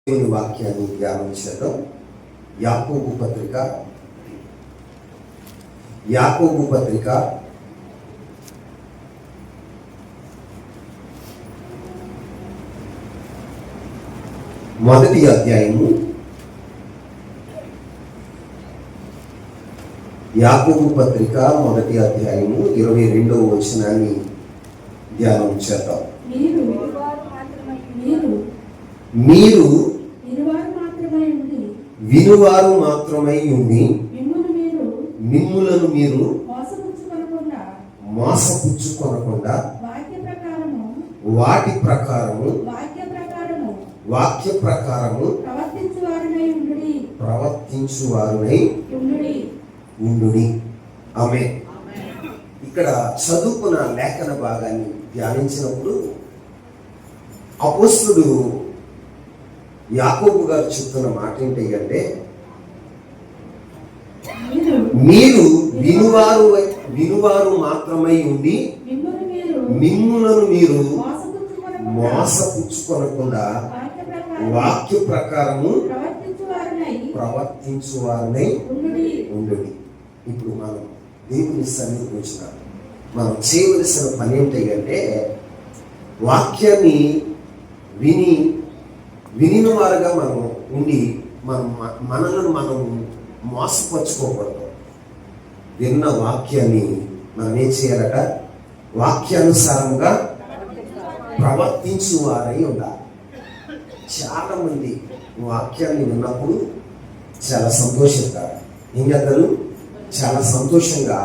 దేవుని వాక్యాన్ని ధ్యానం చేద్దాం. యాకోబు పత్రిక మొదటి అధ్యాయము, యాకోబు పత్రిక మొదటి అధ్యాయము 22వ వచనాన్ని ధ్యానం చేద్దాం. మీరు వినువారు మాత్రమై ఉండి మిమ్ములను మీరు మోసపుచ్చుకొనకుండా వాక్య ప్రకారము ప్రవర్తించువారునై ఉండుడి. ఆమేన్. ఇక్కడ చదువుకున్న లేఖన భాగాన్ని ధ్యానించినప్పుడు అపోస్తలుడు యాకోబు గారు చెప్తున్న మాట ఏంటంటే, మీరు వినువారు మాత్రమై ఉండి మిమ్ములను మీరు మోసపుచ్చుకొనకుండా వాక్య ప్రకారము ప్రవర్తించువారనై ఉండుడి. ఇప్పుడు మనం దేవుని సన్నిధికి వచ్చిన మనం చేయవలసిన పని ఏంటంటే, వాక్యాన్ని వినిన వారుగా మనం ఉండి మనలను మనం మోసపరుచుకోకూడదు. విన్న వాక్యాన్ని మనం ఏం చేయాలట? వాక్యానుసారంగా ప్రవర్తించు వారై ఉండాలి. చాలా మంది వాక్యాన్ని విన్నప్పుడు చాలా సంతోషిస్తారు. ఏం చేస్తారు? చాలా సంతోషంగా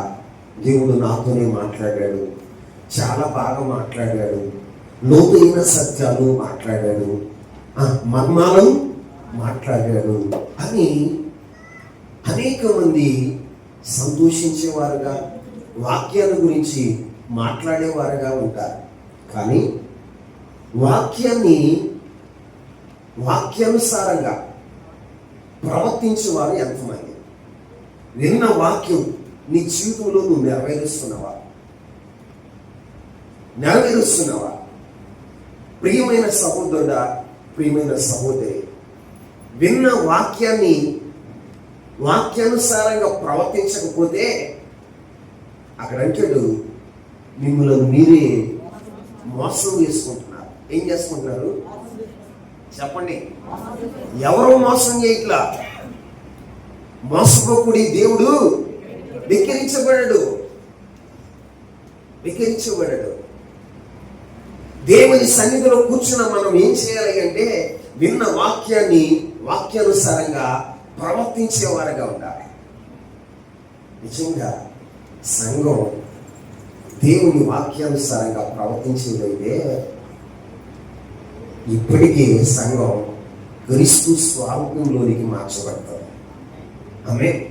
దేవుడు నాతోనే మాట్లాడాడు, చాలా బాగా మాట్లాడాడు, లోతైన సత్యాలు మాట్లాడాడు, మర్మాలను మాట్లాడాడు అని అనేక మంది సంతోషించేవారుగా, వాక్యాల గురించి మాట్లాడేవారుగా ఉంటారు. కానీ వాక్యానుసారంగా ప్రవర్తించేవారు ఎంతమంది? విన్న వాక్యం నీ జీవితంలో నువ్వు నెరవేరుస్తున్నావా? ప్రియమైన సహోదరుడా, ప్రియమైన సహోదరి, విన్న వాక్యానుసారంగా ప్రవర్తించకపోతే అక్కడంటాడు, మిమ్మల్ని మీరే మోసం చేసుకుంటున్నారు. ఏం చేసుకుంటున్నారు చెప్పండి? ఎవరో మోసం చేయట్లా. మోసపోకుడి దేవుడు వికరించబడడు. దేవుని సన్నిధిలో కూర్చున్న మనం ఏం చేయాలి అంటే, విన్న వాక్యానుసారంగా ప్రవర్తించేవారుగా ఉండాలి. నిజంగా సంఘం దేవుని వాక్యానుసారంగా ప్రవర్తించేదైతే ఇప్పటికీ సంఘం క్రీస్తు స్వారూప్యంలోనికి మార్చబడతారు. ఆమేన్.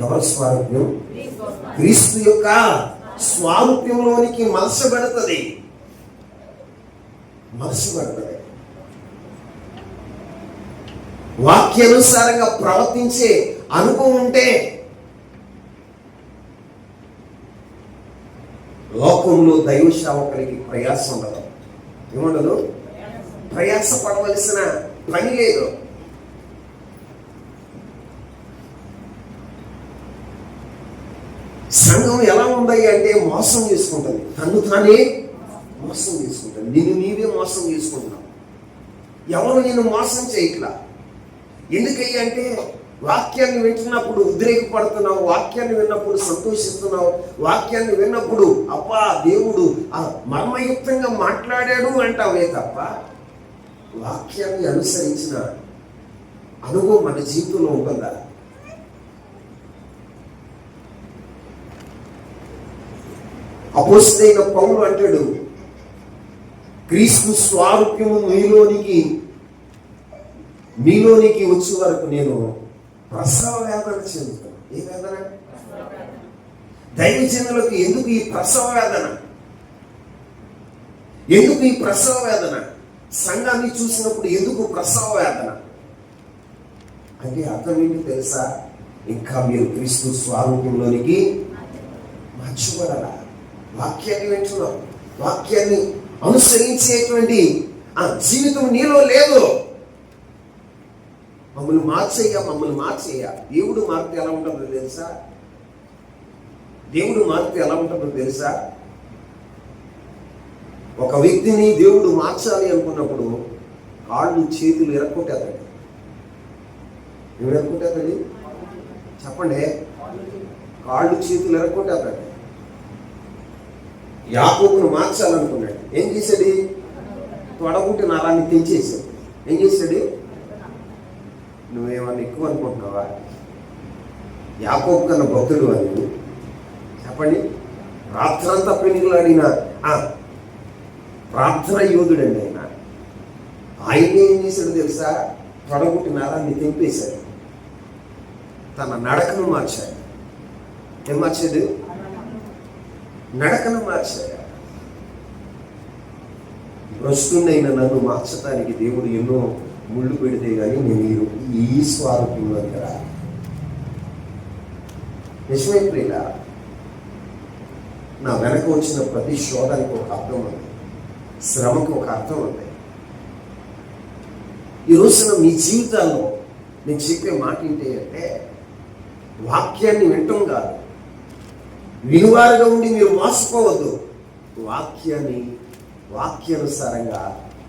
ఎవరి స్వారూప్యం? క్రీస్తు యొక్క స్వారూప్యంలోనికి మలచబడుతుంది. వాక్యానుసారంగా ప్రవర్తించే అనుభవం ఉంటే లోకంలో దైవ సేవకులకి ప్రయాస ఉండదు. ఏముండదు? ప్రయాస పడవలసిన పని లేదు. సంఘం ఎలా ఉంది అంటే మోసం చేసుకుంటుంది, తను తానే మోసం చేసుకుంటుంది. నిన్ను నీవే మోసం చేసుకుంటున్నావు. ఎవరు నిన్ను మోసం చేయట్లా. ఎందుకయ్యా అంటే, వాక్యాన్ని వింటున్నప్పుడు ఉద్రేకపడుతున్నావు, వాక్యాన్ని విన్నప్పుడు సంతోషిస్తున్నావు, వాక్యాన్ని విన్నప్పుడు అబ్బా దేవుడు మర్మయుక్తంగా మాట్లాడాడు అంటావే తప్ప వాక్యాన్ని అనుసరించిన అనుభవం మన జీవితంలో ఉంటుందా? అపోస్తలుడైన పౌలు అంటాడు, క్రీస్తు స్వారూప్యము మీలోనికి వచ్చే వరకు నేను ప్రసవ వేదన చెందుతాను. ఏ వేదన? దైవజనులకు ఎందుకు ఈ ప్రసవ వేదన? సంఘాన్ని చూసినప్పుడు ఎందుకు ప్రసవ వేదన అంటే అర్థం ఏంటి తెలుసా? ఇంకా మీరు క్రీస్తు స్వారూప్యంలోనికి మార్చబడాలా. వాక్యాన్ని వింటున్నాం, వాక్యాన్ని అనుసరించేటువంటి ఆ జీవితం నీలో లేదు. మమ్మల్ని మార్చేయ. దేవుడు మారితే ఎలా ఉంటుందో తెలుసా? ఒక వ్యక్తిని దేవుడు మార్చాలి అనుకున్నప్పుడు కాళ్ళు చేతులు ఎరక్కొట్టేస్తాడు. ఎవరు ఎరక్కొట్టేస్తాడు? చెప్పండి. కాళ్ళు చేతులు ఎరక్కొట్టేస్తాడు. యాకోబును మార్చాలనుకున్నాడు. ఏం చేశాడు? తొడగుంటి నరాన్ని తెంచేశాడు. ఏం చేశాడు? నువ్వేమన్నా ఎక్కువ అనుకుంటున్నావా? యాకోబు కన్నా భక్తుడు అని చెప్పండి. రాత్రంతా పెనుగులాడిన ప్రార్థన యోధుడండి ఆయన. ఆయనే ఏం చేశాడు తెలుసా? తొడగుంటి నరాన్ని తెంపేశాడు. తన నడకను మార్చాడు. ఏం మార్చాడు? నడకను మార్చాడు. భ్రష్టునైన నన్ను మార్చడానికి దేవుడు ఎన్నో ముళ్ళు పెడితే కానీ నేను ఈ స్వారూప్యం దగ్గర నిజమైపోయినా నా వెనక వచ్చిన ప్రతి శోధానికి ఒక అర్థం ఉంది, శ్రమకు ఒక అర్థం ఉంది. ఈ రోజున మీ జీవితాల్లో నేను చెప్పే మాట ఏంటి అంటే, వాక్యాన్ని వినటం కాదు, వినువారుగా ఉండి మీరు మోసపోవద్దు. వాక్యానుసారంగా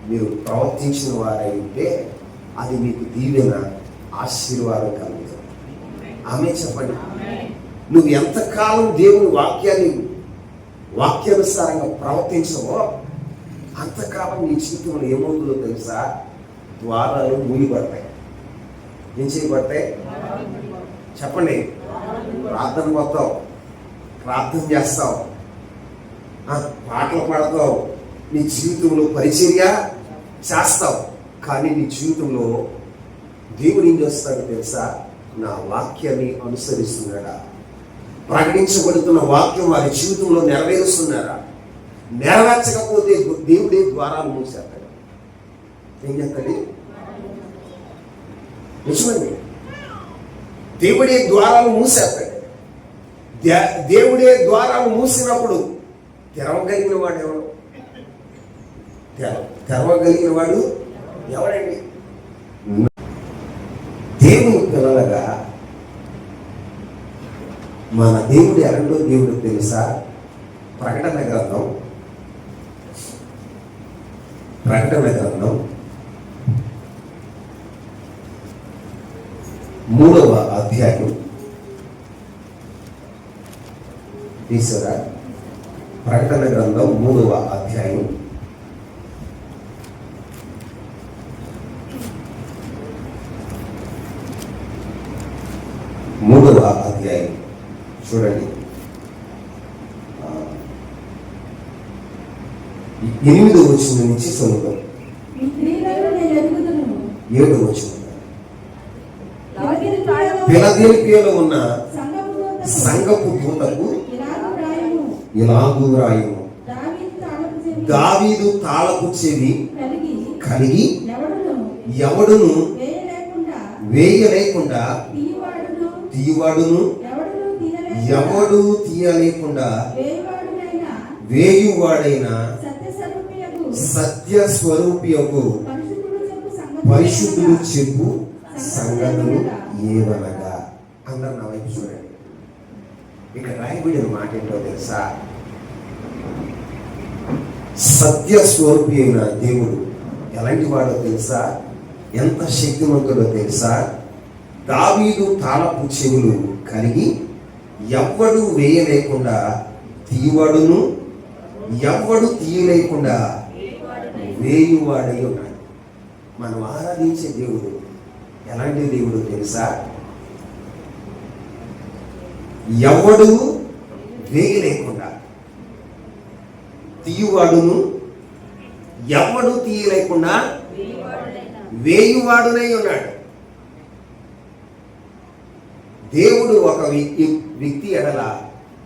మీరు ప్రవర్తించిన వారై ఉంటే అది మీకు దీవెన, ఆశీర్వాదం కలుగుతుంది. ఆమె చెప్పండి. నువ్వు ఎంతకాలం దేవుని వాక్యానుసారంగా ప్రవర్తించవో అంతకాలం నీ జీవితంలో ఏమవుతుందో తెలుసా? ద్వారాలు మూయబడతాయి. ఏం చేయబడతాయి? చెప్పండి. ప్రార్థన పోతావు, ప్రార్థన చేస్తావు, పాటలు పాడతావు, నీ జీవితంలో పరిచర్య చేస్తావు. కానీ నీ జీవితంలో దేవుడు ఏం చేస్తాడో తెలుసా? నా వాక్యాన్ని అనుసరిస్తున్నాడా? ప్రకటించబడుతున్న వాక్యం వారి జీవితంలో నెరవేరుస్తున్నారా? నెరవేర్చకపోతే దేవుడే ద్వారాలు మూసేస్తాడు. ఏం చేస్తాడు? నిజమండి. దేవుడే ద్వారాలు మూసేస్తాడు. దేవుడే ద్వారాలు మూసినప్పుడు తెరవగలిగిన వాడు ఎవరు? తెరవగలిగిన వాడు ఎవరండి? దేవుని పిల్లలుగా మన దేవుడు ఎలాంటో దేవుడు తెలుసా? ప్రకటన గ్రంథం 3వ అధ్యాయం తీసారా? ప్రకటన గ్రంథం 3వ అధ్యాయం 3వ అధ్యాయం చూడండి. 8వ వచనం నుంచి చదువుతాం. 7వ వచనం. ఫిలదెల్ఫియాలో ఉన్న సంఘపు దూతకు ఇలాగు రాయము, దావీదు తాళపు చెవి కలిగి ఎవడును వేయలేకుండా తీయవాడును, ఎవడు తీయలేకుండా వేయువాడైన సత్య స్వరూపియకు పరిశుద్ధులు చెప్పు సంగతులు ఏవనగా. అందరు నా వైపు చూడండి. ఇక్కడ రాయబడిన మాట ఏంటో తెలుసా? సత్య స్వరూపి అయిన దేవుడు ఎలాంటి వాడో తెలుసా? ఎంత శక్తివంతుడో తెలుసా? దావీదు తాళపు చెవులు కలిగి ఎవ్వడు వేయలేకుండా తీయవాడును, ఎవ్వడు తీయలేకుండా వేయువాడై ఉన్నాడు. మనం ఆరాధించే దేవుడు ఎలాంటి దేవుడు తెలుసా? ఎవడు వేయలేకుండా తీయువాడును, ఎవడు తీయలేకుండా వేయువాడునై ఉన్నాడు. దేవుడు ఒక వ్యక్తి ఎడల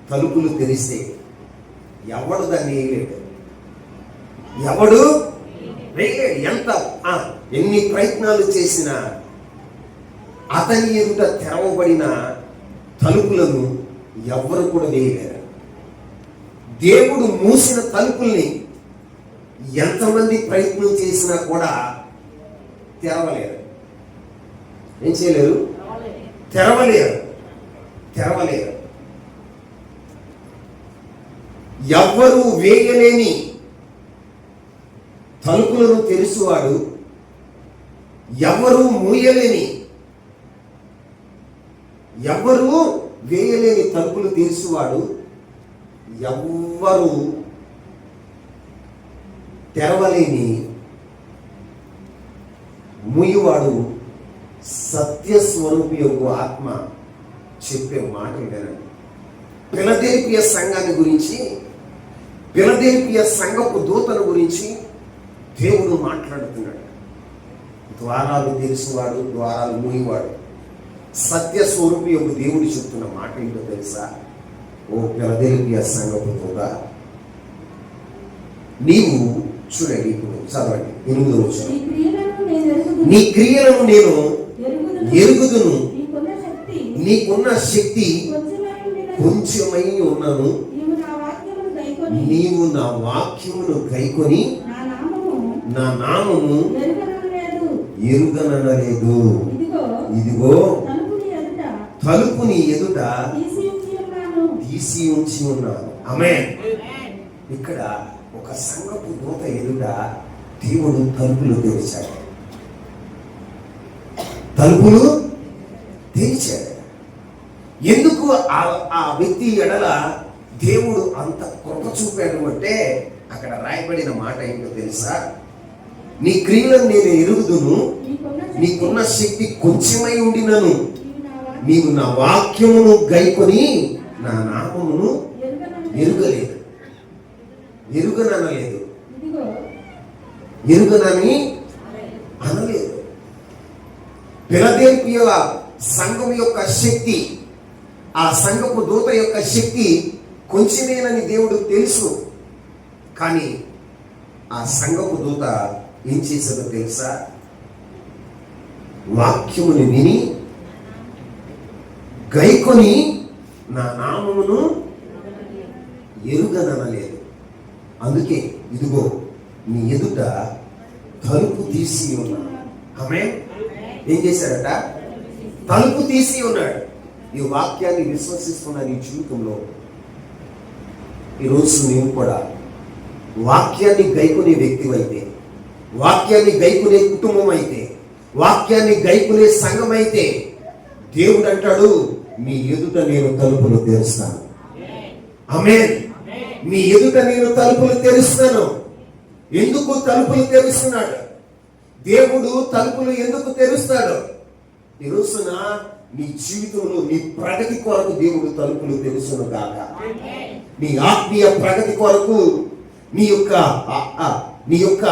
తలుపులు తెరిస్తే ఎవడు దాన్ని వేయలేడు. ఎవడు వేయలేడు. ఎన్ని ప్రయత్నాలు చేసినా అతని ఎదుట తెరవబడిన తలుపులను ఎవ్వరు కూడా వేయలేరు. దేవుడు మూసిన తలుపుల్ని ఎంతమంది ప్రయత్నం చేసినా కూడా తెరవలేరు. ఏం చేయలేరు? తెరవలేరు. తెరవలేరు. ఎవ్వరూ వేయలేని తలుపులను తెరుచువాడు, ఎవ్వరూ మూయలేని, ఎవ్వరూ వేయలేని తలుపులు తెరుచువాడు, ఎవ్వరూ తెరవలేని మూయవాడు సత్యస్వరూపి యొక్క ఆత్మ చెప్పే మాటలు వినండి. ఫిలదెల్ఫియా సంఘాన్ని గురించి, ఫిలదెల్ఫియా సంఘపు దూతల గురించి దేవుడు మాట్లాడుతున్నాడు. ద్వారాలు తెరిచేవాడు, ద్వారాలు మూయవాడు, సత్యస్వరూపి యొక్క దేవుడు చెప్తున్న మాట ఏంటో తెలుసా? ఓ ఫిలదెల్ఫియా సంఘపు దూత, నీవు చూడండి, ఇప్పుడు చదవండి 8వ వచనం. నీ క్రియలను నేను ఎరుగుదును, నీకున్న శక్తి కొంచెమై ఉన్నాను, నీవు నా వాక్యమును గైకొని నా నామము ఎరుగననలేదు. ఇదిగో తలుపు నీ ఎదుట తీసి ఉంచి ఉన్నాను. ఆమేన్. ఇక్కడ ఒక సంఘపు దూత ఎదుట దేవుడు తలుపులు తెరిచాడు. తలుపులు తెరిచాడు. ఎందుకు ఆ వ్యక్తి ఎడల దేవుడు అంత కృప చూపాడు అంటే అక్కడ రాయబడిన మాట ఏంటో తెలుసా? నీ క్రియలను నేను ఎరుగుదును, నీకున్న శక్తి కొంచెమై ఉండినను, నీవు నా వాక్యమును గైకొని నా నామమును ఎరుగలేదు. ఎరుగననలేదు, ఎరుగనని అనలేదు. ఫిలదెల్ఫియా సంఘం యొక్క శక్తి, ఆ సంఘపు దూత యొక్క శక్తి కొంచెమేనని దేవుడు తెలుసు. కానీ ఆ సంఘపు దూత ఏం చేశాడో తెలుసా? వాక్యముని విని గైకొని నా నామమును ఎరుగననలేదు. అందుకే ఇదిగో నీ ఎదుట తలుపు తీసి ఉన్నాడు. ఆమేన్. ఏం చేశాడట? తలుపు తీసి ఉన్నాడు. ఈ వాక్యాన్ని విశ్వసిస్తున్న నీ జీవితంలో ఈరోజు నీవు కూడా వాక్యాన్ని గైకునే వ్యక్తి అయితే, వాక్యాన్ని గైకునే కుటుంబం అయితే, వాక్యాన్ని గైకునే సంఘం అయితే, దేవుడు అంటాడు, మీ ఎదుట నేను తలుపులు తెరుస్తాను. ఆమేన్. మీ ఎదుట నేను తలుపులు తెరుస్తాను. ఎందుకు తలుపులు తెరుస్తున్నాడు దేవుడు? తలుపులు ఎందుకు తెరుస్తాడు? ఈ రోజున నీ జీవితంలో నీ ప్రగతి కొరకు దేవుడు తలుపులు తెరుచును గాక. నీ ఆత్మీయ ప్రగతి కొరకు, నీ యొక్క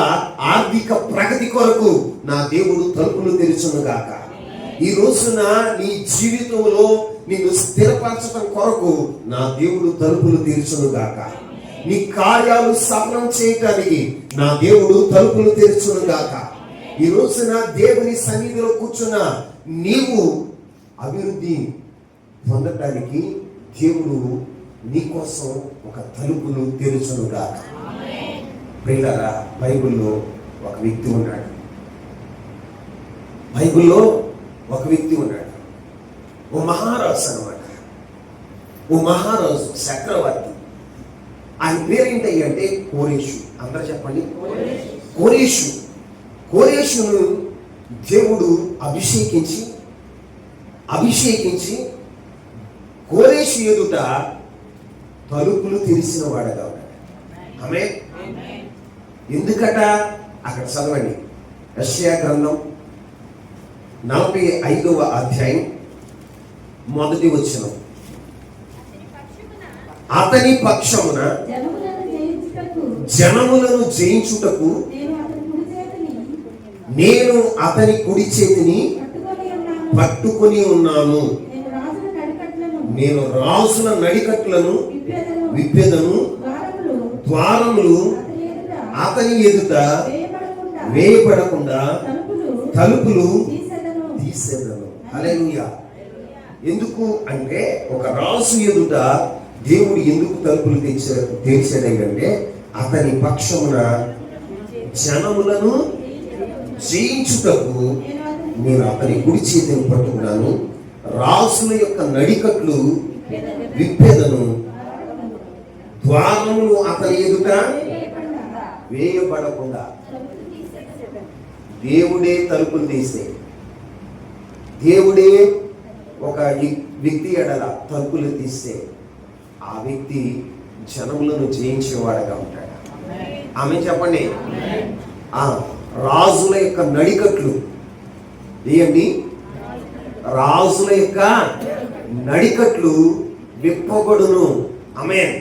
ఆర్థిక ప్రగతి కొరకు నా దేవుడు తలుపులు తెరుచును గాక. ఈ రోజున నీ జీవితంలో నిన్ను స్థిరపరచడం కొరకు నా దేవుడు తలుపులు తెరుచును గాక. నీ కార్యాలు సఫలం చేయటానికి నా దేవుడు తలుపులు తెరుచును గాక. ఈ రోజున దేవుని సన్నిధిలో కూర్చున్న నీవు అభివృద్ధి పొందటానికి దేవుడు నీకోసం ఒక తలుపులు తెరుచును గాక. ప్రియులారా, బైబిల్లో ఒక వ్యక్తి ఉన్నాడు. బైబిల్లో ఒక వ్యక్తి ఉన్నాడు. ఓ మహారాజు అన్నమాట. ఓ మహారాజు, చక్రవర్తి. ఆయన పేరేంటి అంటే కోరేషు. అందరూ చెప్పండి, కోరేషు. కోరేషును దేవుడు అభిషేకించి కోరేషు ఎదుట తలుపులు తెరిచిన వాడుగా ఉన్నాడు. ఆమేన్. ఎందుకట? అక్కడ చదవండి. యెషయా గ్రంథం 45వ అధ్యాయం 1వ వచనం. అతని పక్షమున జనములను జయించుటకు నేను అతని కుడి చేతిని పట్టుకొని ఉన్నాను. నేను రాజుల నడికట్లను విప్పెదను, ద్వారములు అతని ఎదుట వేయబడకుండా తలుపులు తీసేదను. హల్లెలూయా. ఎందుకు అంటే ఒక రాజు ఎదుట దేవుడు ఎందుకు తలుపులు తెరిచాడంటే అతని పక్షమున జనములను జయించుటకు నేను అతని కుడి చేతిని పట్టుకున్నాను, రాజుల యొక్క నడికట్లు విప్పేదను, ద్వారములు అతని ఎదుట వేయబడకుండా. దేవుడే తలుపులు తీస్తే, దేవుడే ఒక వ్యక్తి ఎడల తలుపులు తీస్తే ఆ వ్యక్తి జనములను జయించేవాడుగా ఉంటాడు. ఆమె చెప్పండి. రాజుల యొక్క నడికట్లు ఏంటి? రాజుల యొక్క నడికట్లు విప్పబడును. ఆమేన్.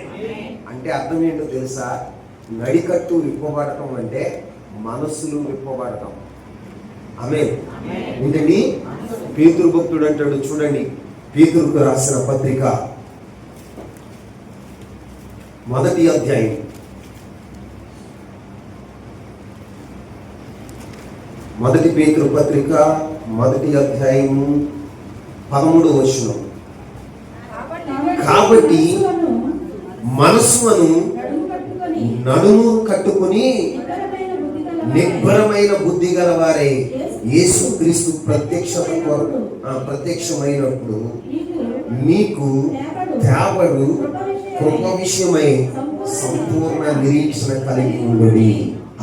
అంటే అర్థం ఏంటో తెలుసా? నడికట్టు విప్పబడటం అంటే మనస్సులు విప్పబడటం. ఆమేన్. ఏంటండి? పేతురు భక్తుడు అంటాడు, చూడండి, పేతురుకు రాసిన పత్రిక 1వ అధ్యాయం 1 పేతురు పత్రిక 1వ అధ్యాయము 13వ వచనం. కాబట్టి మనస్సును నడుము కట్టుకుని నిబ్బరమైన బుద్ధి గల వారే యేసుక్రీస్తు ప్రత్యక్షమైనప్పుడు మీకు తేబడు కృప విషయమై సంపూర్ణ నిరీక్షణ కలిగి ఉండుడి.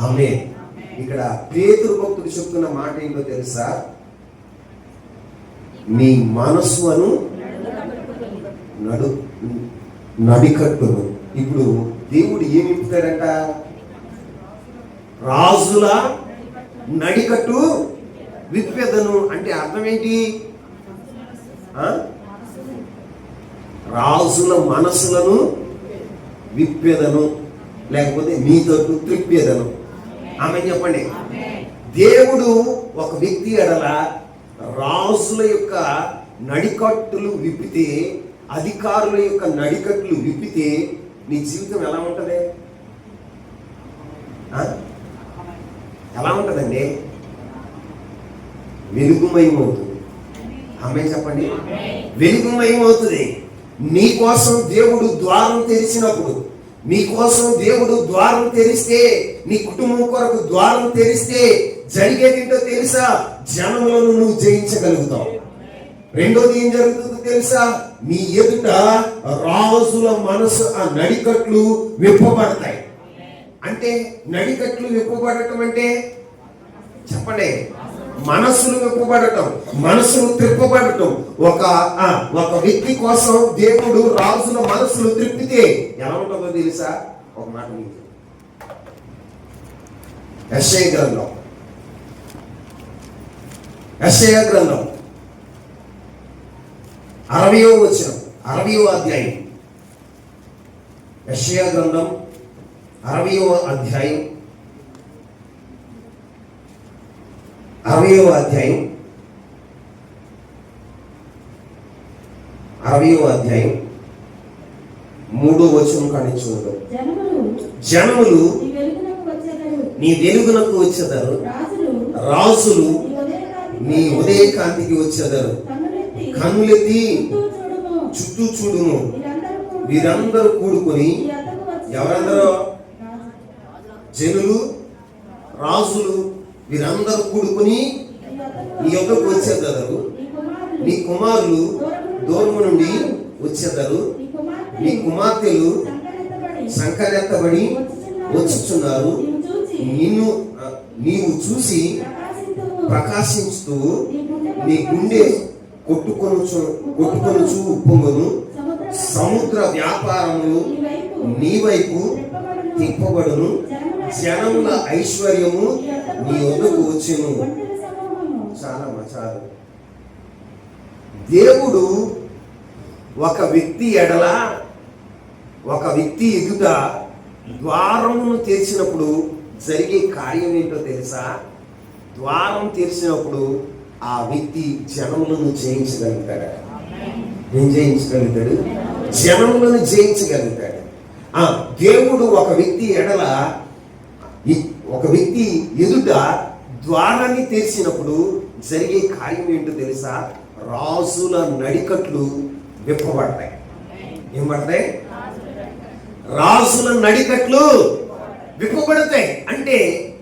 ఆమేన్. ఇక్కడ పేతురు భక్తుడు చెప్తున్న మాట ఏంటో తెలుసా? నీ మనస్సును నడికట్టును. ఇప్పుడు దేవుడు ఏమి ఇప్పుతాడంట? రాజుల నడికట్టు విప్పేదను. అంటే అర్థం ఏంటి? రాజుల మనసులను విప్పేదను, లేకపోతే మీతో త్రిప్పేదను. ఆమె చెప్పండి. దేవుడు ఒక వ్యక్తి ఎడల రాజుల యొక్క నడికట్టులు విప్పితే, అధికారుల యొక్క నడికట్లు విప్పితే నీ జీవితం ఎలా ఉంటుంది? ఎలా ఉంటుందండి? వెలుగుమయమవుతుంది. ఆమె చెప్పండి. వెలుగుమయమవుతుంది. నీ కోసం దేవుడు ద్వారం తెరిచినప్పుడు, నీ కోసం దేవుడు ద్వారం తెరిస్తే, నీ కుటుంబం కొరకు ద్వారం తెరిస్తే జరిగేదేంటో తెలుసా? జనములను నువ్వు జయించగలుగుతావు. రెండోది ఏం జరుగుతుందో తెలుసా? నీ ఎదుట రాజుల మనసు ఆ నడికట్లు విప్పబడతాయి. అంటే నడికట్లు విప్పబడటం అంటే చెప్పండి, మనస్సులు విప్పబడటం, మనస్సులు త్రిప్పబడటం. ఒక వ్యక్తి కోసం దేవుడు రాజుల మనస్సులు త్రిప్పితే ఎలా ఉంటుందో తెలుసా? ఒక మాట మీకు యెషయా గ్రంథం 60వ వచనం, 60వ అధ్యాయం. యెషయా గ్రంథం 60వ అధ్యాయం 60వ అధ్యాయం 3వ వచనం కాని చూడండి. జనములు నీ వెలుగునకు వచ్చేదారు, రాజులు నీ ఉదయ కాంతికి వచ్చేదారు. కన్నులెత్తి చుట్టూ చూడుము, వీరందరూ కూడుకొని, ఎవరందరూ? జనులు, రాజులు, వీరందరూ కూడుకుని నీ యొద్దకు వచ్చేదారు. నీ కుమారులు దూరము నుండి వచ్చేదారు, నీ కుమార్తెలు సంకరెత్తబడి వచ్చుచున్నారు. నీవు చూసి ప్రకాశించుతూ నీ గుండె కొట్టుకొనుచు ఉప్పొంగును. సముద్ర వ్యాపారములు నీ వైపు తిప్పబడును. జనముల ఐశ్వర్యము నీ వద్దకు వచ్చెను. చాలా దేవుడు ఒక వ్యక్తి ఎడల, ఒక వ్యక్తి ఎదుట ద్వారమును తెరిచినప్పుడు జరిగే కార్యం ఏంటో తెలుసా? ద్వారం తెరిచినప్పుడు ఆ వ్యక్తి జనములను జయించగలుగుతాడు. ఏం జయించగలుగుతాడు? జనములను జయించగలుగుతాడు. దేవుడు ఒక వ్యక్తి ఎడల, ఒక వ్యక్తి ఎదుట ద్వారాన్ని తెరిచినప్పుడు జరిగే కార్యం ఏంటో తెలుసా? రాజుల నడికట్లు విప్పబడతాయి. ఏం పడతాయి? రాజుల నడికట్లు విప్పబడతాయి. అంటే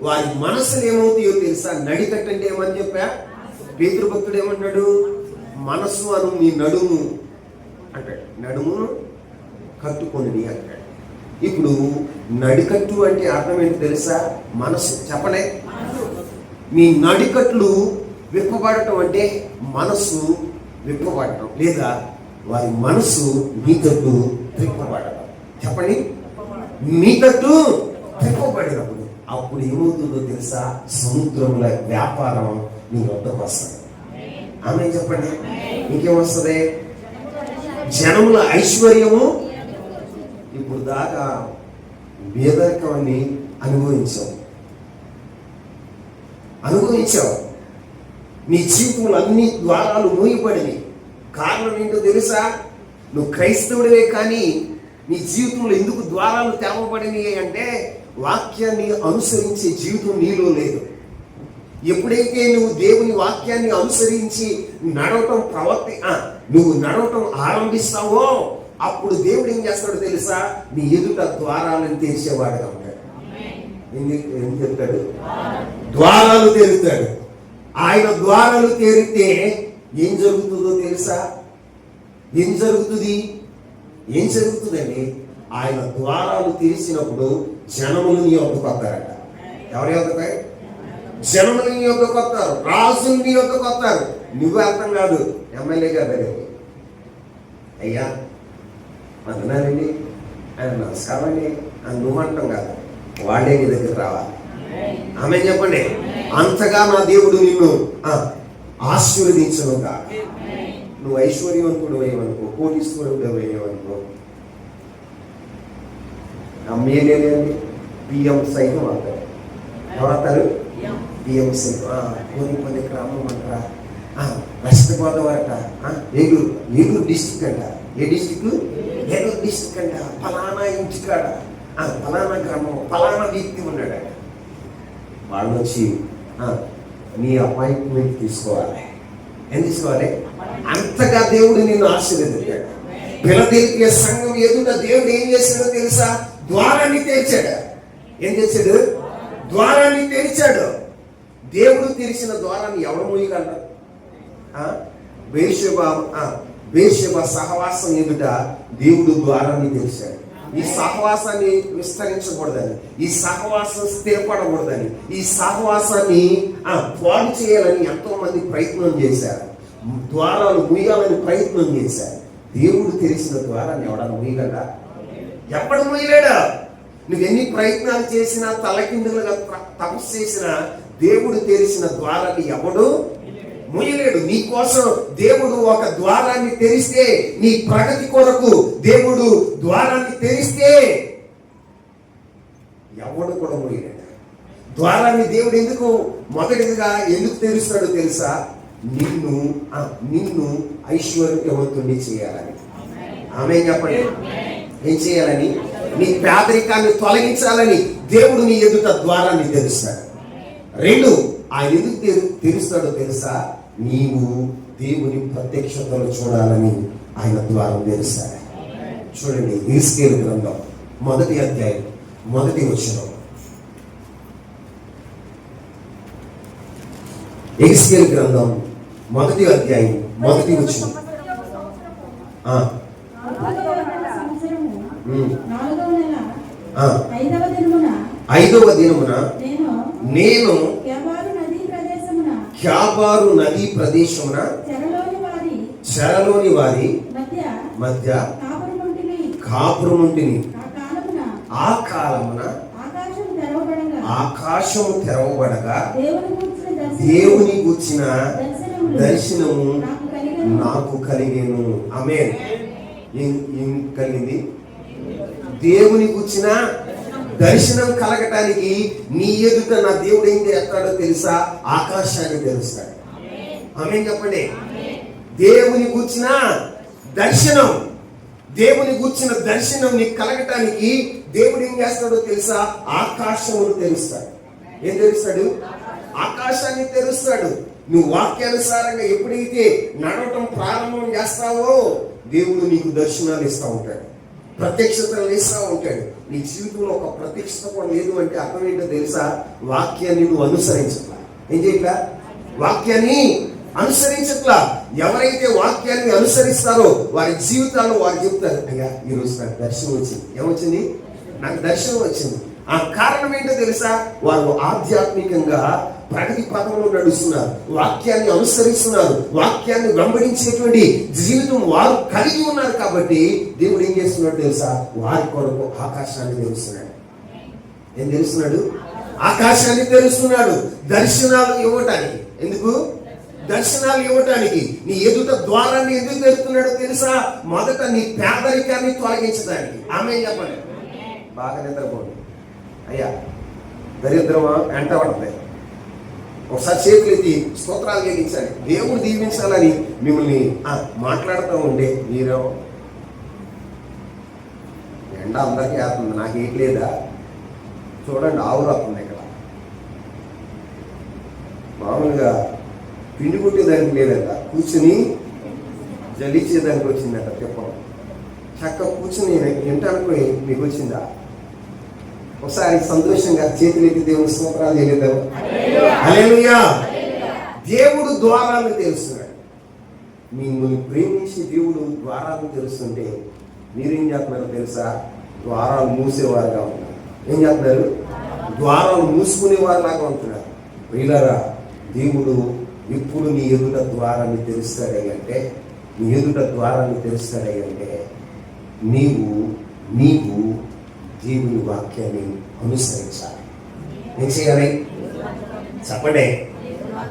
వారి మనసులు ఏమవుతాయో తెలుసా? నడికట్టు అంటే ఏమని చెప్పా? పేతురు భక్తుడు ఏమంటాడు? మనసు అను నీ నడుము అంటాడు, నడుమును కట్టుకొని అంటాడు. ఇప్పుడు నడికట్టు అంటే అర్థం ఏంటి తెలుసా? మనసు. చెప్పలే, మీ నడికట్లు విప్పబడటం అంటే మనసు విప్పబడటం, లేదా వారి మనసు మీ తట్టు త్రిప్పబడటం. చెప్పండి, మీ తట్టు త్రిప్పబడినప్పుడు అప్పుడు ఏమవుతుందో తెలుసా? సముద్రముల వ్యాపారం నీ వద్దకు వస్తుంది. ఆమె చెప్పండి, ఇంకేమొస్తుంది? జనముల ఐశ్వర్యము. ఇప్పుడు దాకా పేదరికాన్ని అనుభవించావు. నీ జీవితంలో అన్ని ద్వారాలు మూయబడినాయి. కారణం ఏంటో తెలుసా? నువ్వు క్రైస్తవుడివే, కానీ నీ జీవితంలో ఎందుకు ద్వారాలు తెరవబడినాయి అంటే వాక్యాన్ని అనుసరించే జీవితం నీలో లేదు. ఎప్పుడైతే నువ్వు దేవుని వాక్యాన్ని అనుసరించి నువ్వు నడవటం ఆరంభిస్తావో అప్పుడు దేవుడు ఏం చేస్తాడో తెలుసా? నీ ఎదుట ద్వారాలను తెరిచేవాడుగా ఉంటాడు. ఏం చెప్తాడు? ద్వారాలు తెరుతాడు. ఆయన ద్వారాలు తెరితే ఏం జరుగుతుందో తెలుసా? ఏం జరుగుతుందండి? ఆయన ద్వారాలు తెరిచినప్పుడు జనములు నీ వద్దకు వస్తారట. ఎవరి వద్దకు? జనములు నీ వద్దకు వస్తారు, రాజులు నీ వద్దకు వస్తారు. నువ్వు అర్థం కాదు, ఎమ్మెల్యే గారు అయ్యా వందనాలండి, ఆయన నమస్కారం అండి అని నువ్వు అంటాం కాదు, వాళ్ళే నీ దగ్గర రావాలి. ఆమె చెప్పండి, అంతగా నా దేవుడు నిన్ను ఆశీర్వదించను కాదు. నువ్వు ఐశ్వర్యవంతుడు అయ్యేవనుకో, కోటీశ్వరుడు అయ్యేవనుకో, ఎమ్మెల్యే అండి పిఎం సైతం అవుతారు. ఎవరవుతారు? పిఎం సైతం. కొన్ని గ్రామం అంటారా, వెస్ట్ గోదావరి అంట, ఏలూరు డిస్టిక్ అంట. ఏ డిస్టిక్? ఏలూరు డిస్టిక్ అంట. ఫలానా ఇంటికాడ ఫలానా గ్రామం ఫలానా వ్యక్తి ఉన్నాడు. వాళ్ళు వచ్చి నీ అపాయింట్మెంట్ తీసుకోవాలి. ఏం తీసుకోవాలి? అంతగా దేవుడు నిన్ను ఆశీర్వదించాడు. ఫిలదెల్ఫియా సంఘం ఎదుట దేవుడు ఏం చేశాడో తెలుసా? ద్వారాన్ని తెరిచాడు. ఏం చేశాడు? ద్వారాన్ని తెరిచాడు. దేవుడు తెరిచిన ద్వారాన్ని ఎవరు మూయగలరు? బేర్షెబా సహవాసం ఎదుట దేవుడు ద్వారాన్ని తెరిచాడు. ఈ సహవాసాన్ని విస్తరించకూడదని, ఈ సహవాసం స్థిరపడకూడదని, ఈ సహవాసాన్ని పాడు చేయాలని ఎంతో మంది ప్రయత్నం చేశారు. ద్వారాలు మూయాలని ప్రయత్నం చేశారు. దేవుడు తెరిచిన ద్వారాన్ని ఎవడన్నా మూయగలడా? ఎప్పుడు మూయలేడా? నువ్వు ఎన్ని ప్రయత్నాలు చేసినా, తలకిందులుగా తపస్సు చేసినా, దేవుడు తెరిచిన ద్వారాన్ని ఎవడు మూయలేడు. నీ కోసం దేవుడు ఒక ద్వారాన్ని తెరిస్తే, నీ ప్రగతి కొరకు దేవుడు ద్వారాన్ని తెరిస్తే ఎవడు కూడా మూయలేడు. ద్వారాన్ని దేవుడు మొదటిగా ఎందుకు తెరుస్తాడో తెలుసా? నిన్ను ఐశ్వర్యవంతుణ్ణి చేయాలని. ఆమె చెప్పండి, ఏం చేయాలని? నీ పేదరికాన్ని తొలగించాలని దేవుడు నీ ఎదుట ద్వారాన్ని తెరుస్తాడు. రెండు, ఆయన ఎందుకు తెరుస్తాడో తెలుసా? నీవు దేవుని ప్రత్యక్షతలు చూడాలని ఆయన ద్వారం తెరుస్తాడు. చూడండి, యెహెజ్కేలు గ్రంథం 1వ అధ్యాయం 1వ వచనం. యెహెజ్కేలు గ్రంథం 1వ అధ్యాయం 1వ వచనం. 5వ దినమున నేను క్యాబారు నదీ ప్రదేశమున చెరలోని వారి మధ్య కాపురముంటిని. ఆ కాలమున ఆకాశము తెరవబడగా దేవుని గూర్చిన దర్శనము నాకు కలిగేను. ఆమేన్. ఏం కలిగింది? దేవుని గూర్చిన దర్శనం కలగటానికి నీ ఎదుట నా దేవుడు ఏం చేస్తాడో తెలుసా? ఆకాశాన్ని తెలుస్తాడు. ఆమేన్ చెప్పండి. దేవుని గూర్చిన దర్శనం, దేవుని గూర్చిన దర్శనం నీకు కలగటానికి దేవుడు ఏం చేస్తాడో తెలుసా? ఆకాశమును తెరుస్తాడు. ఏం తెరుస్తాడు? ఆకాశాన్ని తెరుస్తాడు. నువ్వు వాక్యానుసారంగా ఎప్పుడైతే నడవటం ప్రారంభం చేస్తావో దేవుడు నీకు దర్శనాలు ఇస్తూ ఉంటాడు, ప్రత్యక్షతలు ఇస్తూ ఉంటాడు. నీ జీవితంలో ఒక ప్రత్యక్షత కూడా లేదు అంటే అర్థం ఏంటో తెలుసా? వాక్యాన్ని నువ్వు అనుసరించాల. ఏం చేయట్లా? వాక్యాన్ని అనుసరించట్లా. ఎవరైతే వాక్యాన్ని అనుసరిస్తారో వారి జీవితాల్లో వారు చెప్తారు, అయ్యా ఈరోజు నాకు దర్శనం వచ్చింది. ఏమొచ్చింది? నాకు దర్శనం వచ్చింది. ఆ కారణం ఏంటో తెలుసా? వారు ఆధ్యాత్మికంగా ప్రగతి పదంలో నడుస్తున్నారు, వాక్యాన్ని అనుసరిస్తున్నారు, వాక్యాన్ని వెంబడించేటువంటి జీవితం వారు కలిగి ఉన్నారు. కాబట్టి దేవుడు ఏం చేస్తున్నాడు తెలుసా? వారి కొరకు ఆకాశాన్ని తెరుస్తున్నాడు. ఏం తెలుస్తున్నాడు? ఆకాశాన్ని తెరుస్తున్నాడు. దర్శనాలు ఇవ్వటానికి. ఎందుకు? దర్శనాలు ఇవ్వటానికి. నీ ఎదుట ద్వారాన్ని ఎందుకు తెరుస్తున్నాడో తెలుసా? మొదట నీ పేదరికాన్ని తొలగించడానికి. ఆమె చెప్పండి. బాగా నిద్రపోండి అయ్యా, దరిద్రమా వెంట పడతాయి. ఒకసారి చేతులు ఎత్తి స్తోత్రాలు చేయించాలి, దేవుడు దీవించాలని మిమ్మల్ని మాట్లాడుతూ ఉండే మీరు ఎండ అందరికీ వేస్తుంది, నాకు ఏంటి లేదా? చూడండి, ఆవులు వస్తుంది ఇక్కడ. మామూలుగా పిండి కొట్టేదానికి లేదంట, కూర్చుని జలిచేదానికి వచ్చిందట చెప్పడం. చక్క కూర్చుని వింటానికి మీకు వచ్చిందా? ఒకసారి సంతోషంగా చేతులు ఎత్తి దేవుని స్తోత్రాలు చేయలేదా? హల్లెలూయా. దేవుడు ద్వారాలను తెలుస్తున్నాడు. మిమ్మల్ని ప్రేమించి దేవుడు ద్వారాలను తెలుస్తుంటే మీరేం చేస్తున్నారో తెలుసా? ద్వారాలు మూసేవారుగా ఉన్నారు. ఏం చేస్తున్నారు? ద్వారాలు మూసుకునేవారు లాగా ఉంటున్నారు. ప్రియులారా, దేవుడు ఎప్పుడు నీ ఎదుట ద్వారాన్ని తెరుస్తాడంటే, నీ ఎదుట ద్వారాన్ని తెరుస్తాడంటే నీవు దేవుని వాక్యాన్ని అనుసరించాలి. ఏం చేయాలి? చెప్పండి.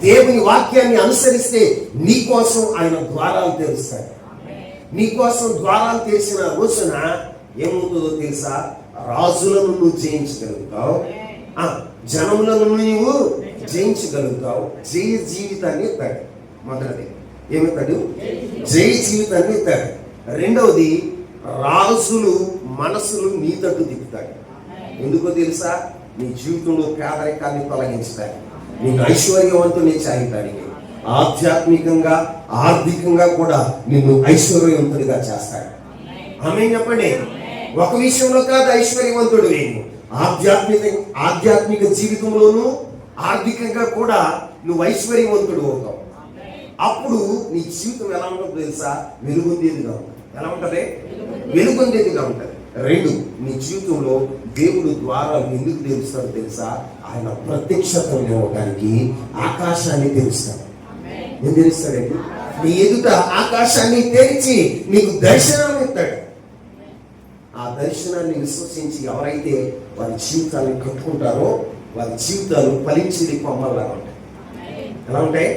దేవుని వాక్యాన్ని అనుసరిస్తే నీ కోసం ఆయన ద్వారాలు తెరుస్తాడు. నీ కోసం ద్వారాలు తెరిచిన రోజున ఏమవుతుందో తెలుసా? రాజులను నువ్వు జయించగలుగుతావు, జనములను నువ్వు జయించగలుగుతావు. జయ జీవితాన్ని ఇస్తాడు. మొదటిది ఏమిస్తాడు? జయ జీవితాన్ని ఇస్తాడు. రెండవది, రాజులు మనసులు నీ తట్టు తిప్పుతాడు. ఎందుకో తెలుసా? నీ జీవితంలో పేదరికాన్ని తొలగించడానికి, నీకు ఐశ్వర్యవంతుని చేయడానికి, ఆధ్యాత్మికంగా ఆర్థికంగా కూడా నిన్ను ఐశ్వర్యవంతుడిగా చేస్తాడు. ఆమేన్ చెప్పండి. ఒక విషయంలో కాదు ఐశ్వర్యవంతుడు నేను, ఆధ్యాత్మిక జీవితంలోనూ ఆర్థికంగా కూడా నువ్వు ఐశ్వర్యవంతుడు అవుతావు. అప్పుడు నీ జీవితం ఎలా ఉంటుందో తెలుసా? వెలుగొందేదిగా ఉంటుంది. ఎలా ఉంటుంది? వెలుగొందేదిగా ఉంటుంది. రెండు, నీ జీవితంలో దేవుడు ద్వారాలు ఎందుకు తెలుస్తాడో తెలుసా? ఆయన ప్రత్యక్షతను ఇవ్వడానికి ఆకాశాన్ని తెలుస్తాడు. ఏం తెలుస్తాడండి? నీ ఎదుట ఆకాశాన్ని తెరిచి నీకు దర్శనాన్ని ఇస్తాడు. ఆ దర్శనాన్ని విశ్వసించి ఎవరైతే వారి జీవితాన్ని కట్టుకుంటారో వారి జీవితాలు ఫలించేది కొమ్మల్లాగా ఉంటాయి. ఎలా ఉంటాయి?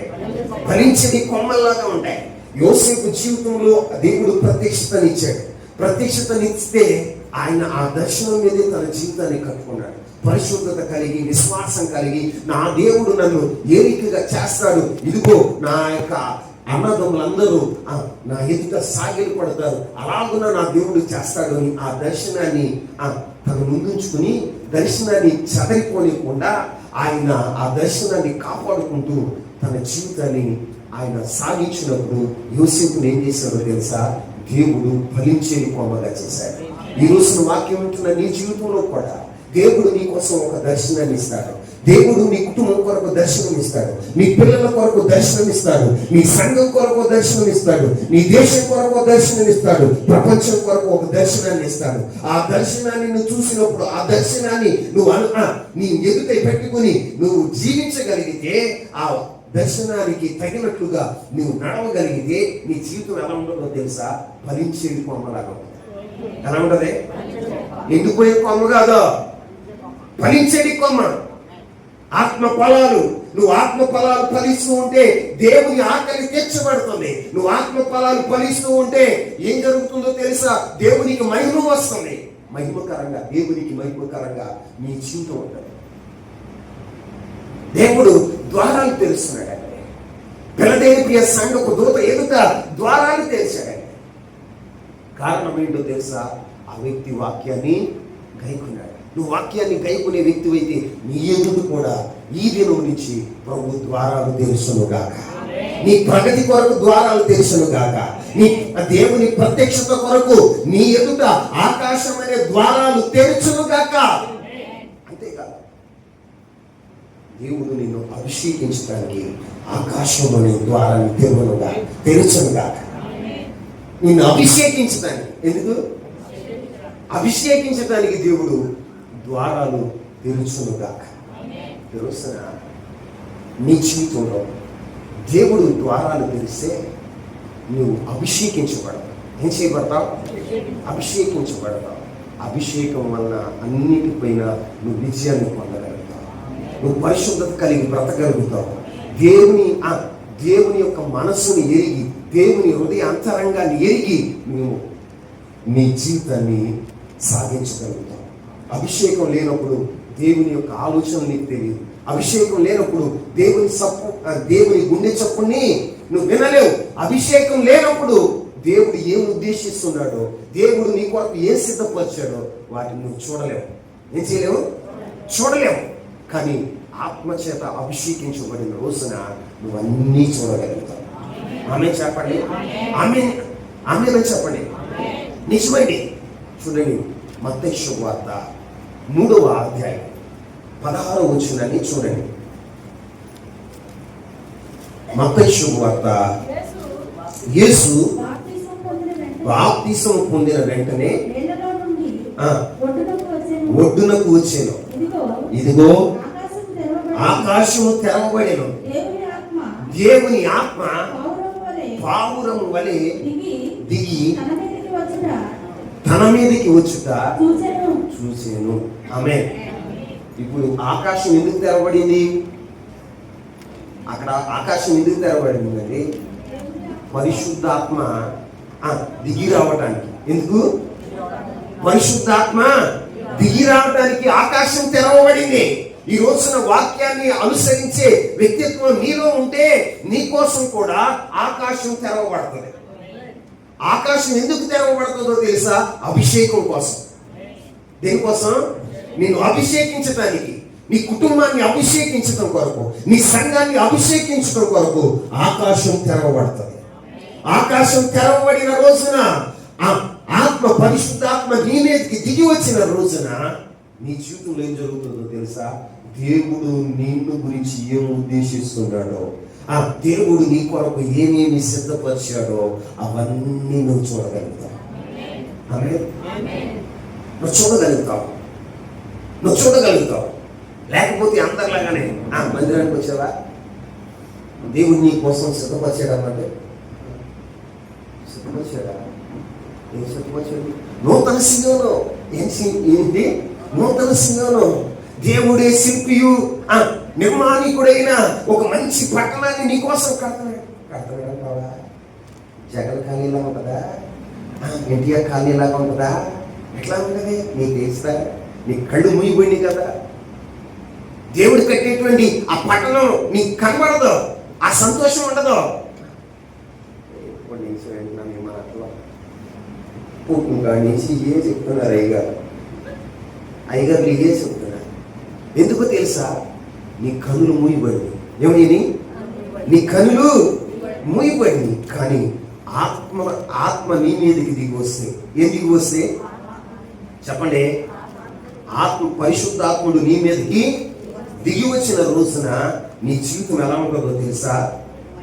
ఫలించేది కొమ్మల్లాగా ఉంటాయి. యోసేపు జీవితంలో దేవుడు ప్రత్యక్షతనిచ్చాడు. ప్రత్యక్షతనిస్తే ఆయన ఆ దర్శనం మీదే తన జీవితాన్ని కట్టుకున్నాడు. పరిశుద్ధత కలిగి, విశ్వాసం కలిగి, నా దేవుడు నన్ను ఏ రీతిగా చేస్తాడు, ఇదిగో నా యొక్క అన్నదమ్ములందరూ నా ఎదుట సాగిలు పడతారు, అలాగున నా దేవుడు చేస్తాడు అని ఆ దర్శనాన్ని తను ముందుంచుకుని దర్శనాన్ని చదరిపోనికుండా ఆయన ఆ దర్శనాన్ని కాపాడుకుంటూ తన జీవితాన్ని ఆయన సాగించినప్పుడు యోసేపుని ఏం చేశాడో తెలుసా? దేవుడు ఫలించేది కొమ్మగా చేశాడు. ఈ రోజున వాక్యం ఉంటున్న నీ జీవితంలో కూడా దేవుడు నీ కోసం ఒక దర్శనాన్ని ఇస్తాడు. దేవుడు నీ కుటుంబం కొరకు దర్శనం ఇస్తాడు, నీ పిల్లల కొరకు దర్శనం ఇస్తాడు, నీ సంఘం కొరకు దర్శనం ఇస్తాడు, నీ దేశం కొరకు దర్శనం ఇస్తాడు, ప్రపంచం కొరకు ఒక దర్శనాన్ని ఇస్తాడు. ఆ దర్శనాన్ని నువ్వు చూసినప్పుడు ఆ దర్శనాన్ని నువ్వు నీ ఎదుట పెట్టుకుని నువ్వు జీవించగలిగితే, ఆ దర్శనానికి తగినట్లుగా నువ్వు నడవగలిగితే నీ జీవితం ఎలా ఉంటుందో తెలుసా? ఫలించేది కొమ్మలాగా ఉంటుంది. ఎలా ఉంటది? ఎండిపోయే కొమ్మ కాదు, ఫలించేది కొమ్మ. ఆత్మ ఫలాలు, నువ్వు ఆత్మ ఫలాలు ఫలిస్తూ ఉంటే దేవుని ఆకలి తీర్చబడుతుంది. నువ్వు ఆత్మ ఫలాలు ఫలిస్తూ ఉంటే ఏం జరుగుతుందో తెలుసా? దేవునికి మహిమ వస్తుంది. మహిమకరంగా, దేవునికి మహిమకరంగా నీ జీవితం ఉంటుంది. దేవుడు ద్వారాలు తెలుస్తున్నాడండి. ఫిలదెల్ఫియా సంఘపు దూత ఎదుట ద్వారాలు తెరిచాడండి. కారణం ఏంటో తెలుసా? ఆ వ్యక్తి వాక్యాన్ని గైకున్నాడు. నువ్వు వాక్యాన్ని గైకునే వ్యక్తి అయితే నీ ఎదుట కూడా ఈ దినం నుంచి ప్రభు ద్వారాలు తెలుసును గాక. నీ ప్రగతి కొరకు ద్వారాలు తెలుసును గాక. నీ దేవుని ప్రత్యక్షత కొరకు నీ ఎదుట ఆకాశం అనే ద్వారాలు తెరుచును గాక. అంతేకాదు, దేవుడు నిన్ను అభిషేకించడానికి ఆకాశంలోని ద్వారాన్ని తెరుచునుగా. నిన్ను అభిషేకించడానికి, ఎందుకు అభిషేకించడానికి దేవుడు ద్వారాలు తెరుచునుగా. తెలుస్తున్నా, నీ జీవితంలో దేవుడు ద్వారాలు తెరిస్తే నువ్వు అభిషేకించబడతావు. ఏం చేయబడతావు? అభిషేకించబడతావు. అభిషేకం వలన అన్నిటిపైన నువ్వు విజయాన్ని పొందగలుగుతావు. నువ్వు పరిశుద్ధత కలిగి బ్రతకగలుగుతావు. దేవుని యొక్క మనస్సుని ఎరిగి, దేవుని హృదయ అంతరంగాన్ని ఎరిగి నువ్వు నీ జీవితాన్ని సాగించగలుగుతావు. అభిషేకం లేనప్పుడు దేవుని యొక్క ఆలోచన నీకు తెలియదు. అభిషేకం లేనప్పుడు దేవుని గుండె చప్పుని నువ్వు వినలేవు. అభిషేకం లేనప్పుడు దేవుడు ఏం ఉద్దేశిస్తున్నాడో, దేవుడు నీ కొరకు ఏం సిద్ధపరిచాడో వాటిని నువ్వు చూడలేవు. ఏం చేయలేవు? చూడలేవు. కానీ ఆత్మచేత అభిషేకించబడిన రోజున నువ్వు అన్నీ చూడగలుగుతావు. ఆమె చెప్పండి, ఆమె చెప్పండి. నిజమండి. చూడండి, మత్తయి శుభవార్త 3వ అధ్యాయం 16వ వచనాన్ని చూడండి. మత్తయి శుభవార్త, యేసు బాప్తిసం పొందిన వెంటనే ఒడ్డునకు వచ్చాను. ఇదిగో ఆకాశము తెరవబడెను. దేవుని ఆత్మ పావురము వలె దిగి తన మీదకి వచ్చుట చూసాను. ఆమె ఇప్పుడు ఆకాశం ఎందుకు తెరవబడింది? అక్కడ ఆకాశం ఎందుకు తెరవబడింది అండి? పరిశుద్ధాత్మ దిగి రావటానికి. ఎందుకు? పరిశుద్ధాత్మ దిగి రావటానికి ఆకాశం తెరవబడింది. ఈ రోజున వాక్యాన్ని అనుసరించే వ్యక్తిత్వం నీలో ఉంటే నీ కోసం కూడా ఆకాశం తెరవబడుతుంది. ఆకాశం ఎందుకు తెరవబడుతుందో తెలుసా? అభిషేకం కోసం. దేనికోసం? నిన్ను అభిషేకించటానికి, నీ కుటుంబాన్ని అభిషేకించడం కొరకు, నీ సంఘాన్ని అభిషేకించడం కొరకు ఆకాశం తెరవబడుతుంది. ఆకాశం తెరవబడిన రోజున ఆత్మ, పరిశుద్ధాత్మ నీ మీదకి దిగి వచ్చిన రోజున నీ జీవితంలో ఏం జరుగుతుందో తెలుసా? దేవుడు నిన్ను గురించి ఏం ఉద్దేశిస్తున్నాడో, దేవుడు నీ కొరకు ఏమేమి సిద్ధపరిచాడో అవన్నీ నువ్వు చూడగలుగుతావు. నువ్వు చూడగలుగుతావు. లేకపోతే అందరిలాగానే మందిరానికి వచ్చావా, దేవుడు నీ కోసం సిద్ధపరిచాడన్నమాట. సిద్ధపరిచాడా? ఏం సిద్ధపరిచాడు? నూతన సింగంలో ఏంటి? నూతన సింగంలో దేవుడే శిల్పియు నిర్మాణికుడైన ఒక మంచి పట్టణాన్ని నీకోసం కడతాడు. జగన్ ఖాళీలా ఉంటుందా? ఎన్టీఆర్ ఖాళీలాగా ఉంటుందా? ఎట్లా ఉంటుంది? నీకు తెలుస్తా? నీ కళ్ళు మూయబడి కదా. దేవుడు కట్టేటువంటి ఆ పట్టణం నీకు కనబడదు, ఆ సంతోషం ఉండదు. నుంచి ఏ చెప్తున్నారు అయ్యగారు ఏ చెప్తున్నారు? ఎందుకో తెలుసా? నీ కనులు మూయబడింది. ఏమైంది? నీ కనులు మూయబడింది. కానీ ఆత్మ నీ మీదకి దిగి వస్తే, ఏం దిగి వస్తే చెప్పండి? పరిశుద్ధాత్ముడు నీ మీదకి దిగి వచ్చిన రోజున నీ జీవితం ఎలా ఉంటుందో తెలుసా?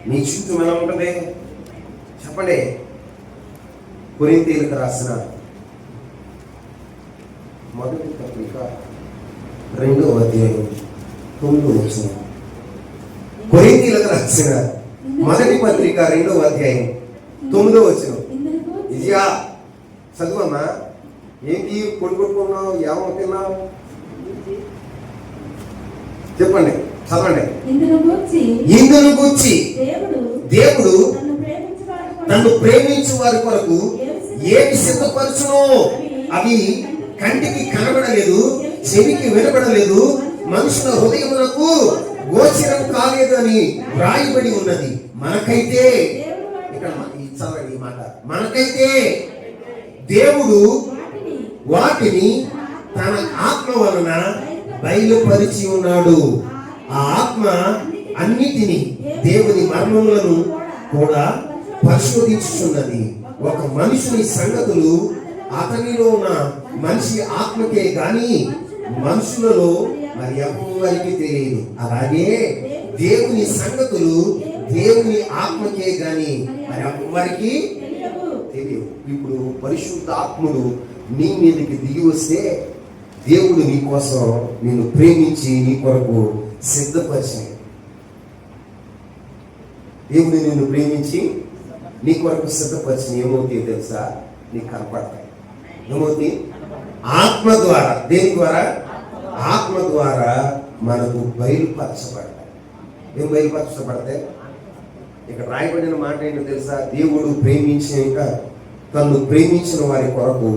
నీ జీవితం ఎలా ఉంటుంది చెప్పండి? కొరింథీయులకు రాసిన మొదటి పత్రిక 2వ అధ్యాయం 9వ వచనం. కొరింథీయులకు రాసిన మొదటి పత్రిక 2వ అధ్యాయం 9వ వచనం. ఇదియా చదువమ్మా. ఏంటి కొడుకున్నావు? ఏమవుతున్నావు? చెప్పండి, చదవండి. ఇందును గూర్చి దేవుడు నన్ను ప్రేమించు వారి కొరకు ఏమి సిద్ధపరచునో అవి కంటికి కనబడలేదు, చెవికి వినబడలేదు, మనుషుల హృదయములకు గోచరం కాలేదు అని వ్రాయబడి ఉన్నది. మనకైతే, ఇక్కడ చదవండి ఈ మాట, మనకైతే దేవుడు వాటిని తన ఆత్మ వలన బయలుపరిచి ఉన్నాడు. ఆ ఆత్మ అన్నిటినీ, దేవుని మర్మములను కూడా పరిశోధించుచున్నది. ఒక మనుషుని సంగతులు అతనిలో ఉన్న మనిషి ఆత్మకే గాని మనుషులలో మరి ఎవ్వరికి తెలియదు. అలాగే దేవుని సంగతులు దేవుని ఆత్మకే గాని మరి ఎవరికి తెలియవు. ఇప్పుడు పరిశుద్ధ ఆత్ముడు నీ మీదకి దిగి వస్తే దేవుడు నీ కోసం నిన్ను ప్రేమించి నీ కొరకు సిద్ధపరిచాడు. దేవుడు నిన్ను ప్రేమించి నీ కొరకు సిద్ధపరిచిన ఏమవుతాయి తెలుసా? నీకు కనపడతాయి. ఏమవుతాయి? ఆత్మ ద్వారా. దేని ద్వారా? ఆత్మ ద్వారా మనకు బయలుపరచబడతాయి. ఏం బయలుపరచబడతాయి? ఇక్కడ రాయబడిన మాట ఏంటో తెలుసా? దేవుడు ప్రేమించాక తను ప్రేమించిన వారి కొరకు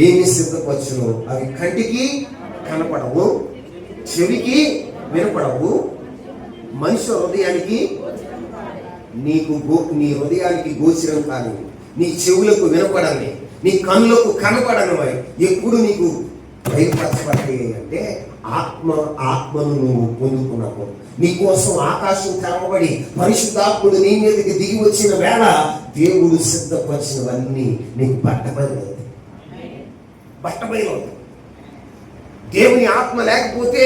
ఏమి సిద్ధపరచును అవి కంటికి కనపడవు, చెవికి వినపడవు, మనిషి హృదయానికి నీ హృదయానికి గోచరం కాని, నీ చెవులకు వినపడని, నీ కన్నులకు కనపడని వాయి ఎప్పుడు నీకు బయలుపరచబడతాయి అంటే ఆత్మను నువ్వు పొందుకున్నావు. నీకోసం ఆకాశం తెరవబడి పరిశుద్ధాత్ముడు నీ మీదకి దిగి వచ్చిన వేళ దేవుడు సిద్ధపరిచినవన్నీ నీకు బట్టబయలవుతాయి. దేవుని ఆత్మ లేకపోతే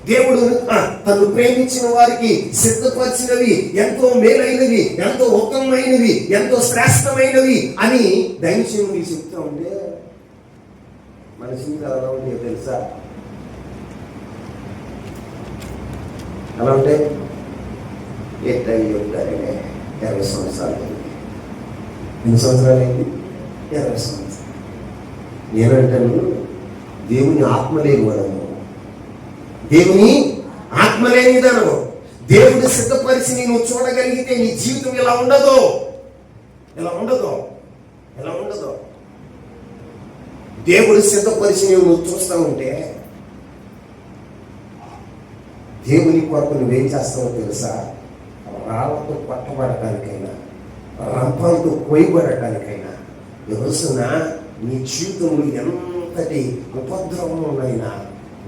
దేవుడు తను ప్రేమించిన వారికి సిద్ధపరిచినవి ఎంతో మేలైనవి, ఎంతో ఉత్తమమైనవి, ఎంతో శ్రేష్టమైనవి అని దైవజనుడు చెప్తూ ఉంటే మన జీవితాలు ఎలా ఉంటాయో తెలుసా? ఎలా ఉంటే ఉంటారండి 20 సంవత్సరాలు అయింది. ఎన్ని సంవత్సరాలు అయింది? 20 సంవత్సరాలు. నేనంటాను దేవుని ఆత్మ లేని వాడను, దేవుని ఆత్మ లేని విధానము. దేవుడు సిద్ధపరిచి నువ్వు చూడగలిగితే నీ జీవితం ఎలా ఉండదో, ఎలా ఉండదో, ఎలా ఉండదో. దేవుడు సిద్ధపరిచి నువ్వు చూస్తూ ఉంటే దేవుని కొరకు నువ్వేం చేస్తావో తెలుసా? రాళ్లతో పట్టబడటానికైనా, రంపాలతో కోయబడటానికైనా, ఎవరున్నా నీ జీవితంలో ఎంతటి ఉపద్రవమునైనా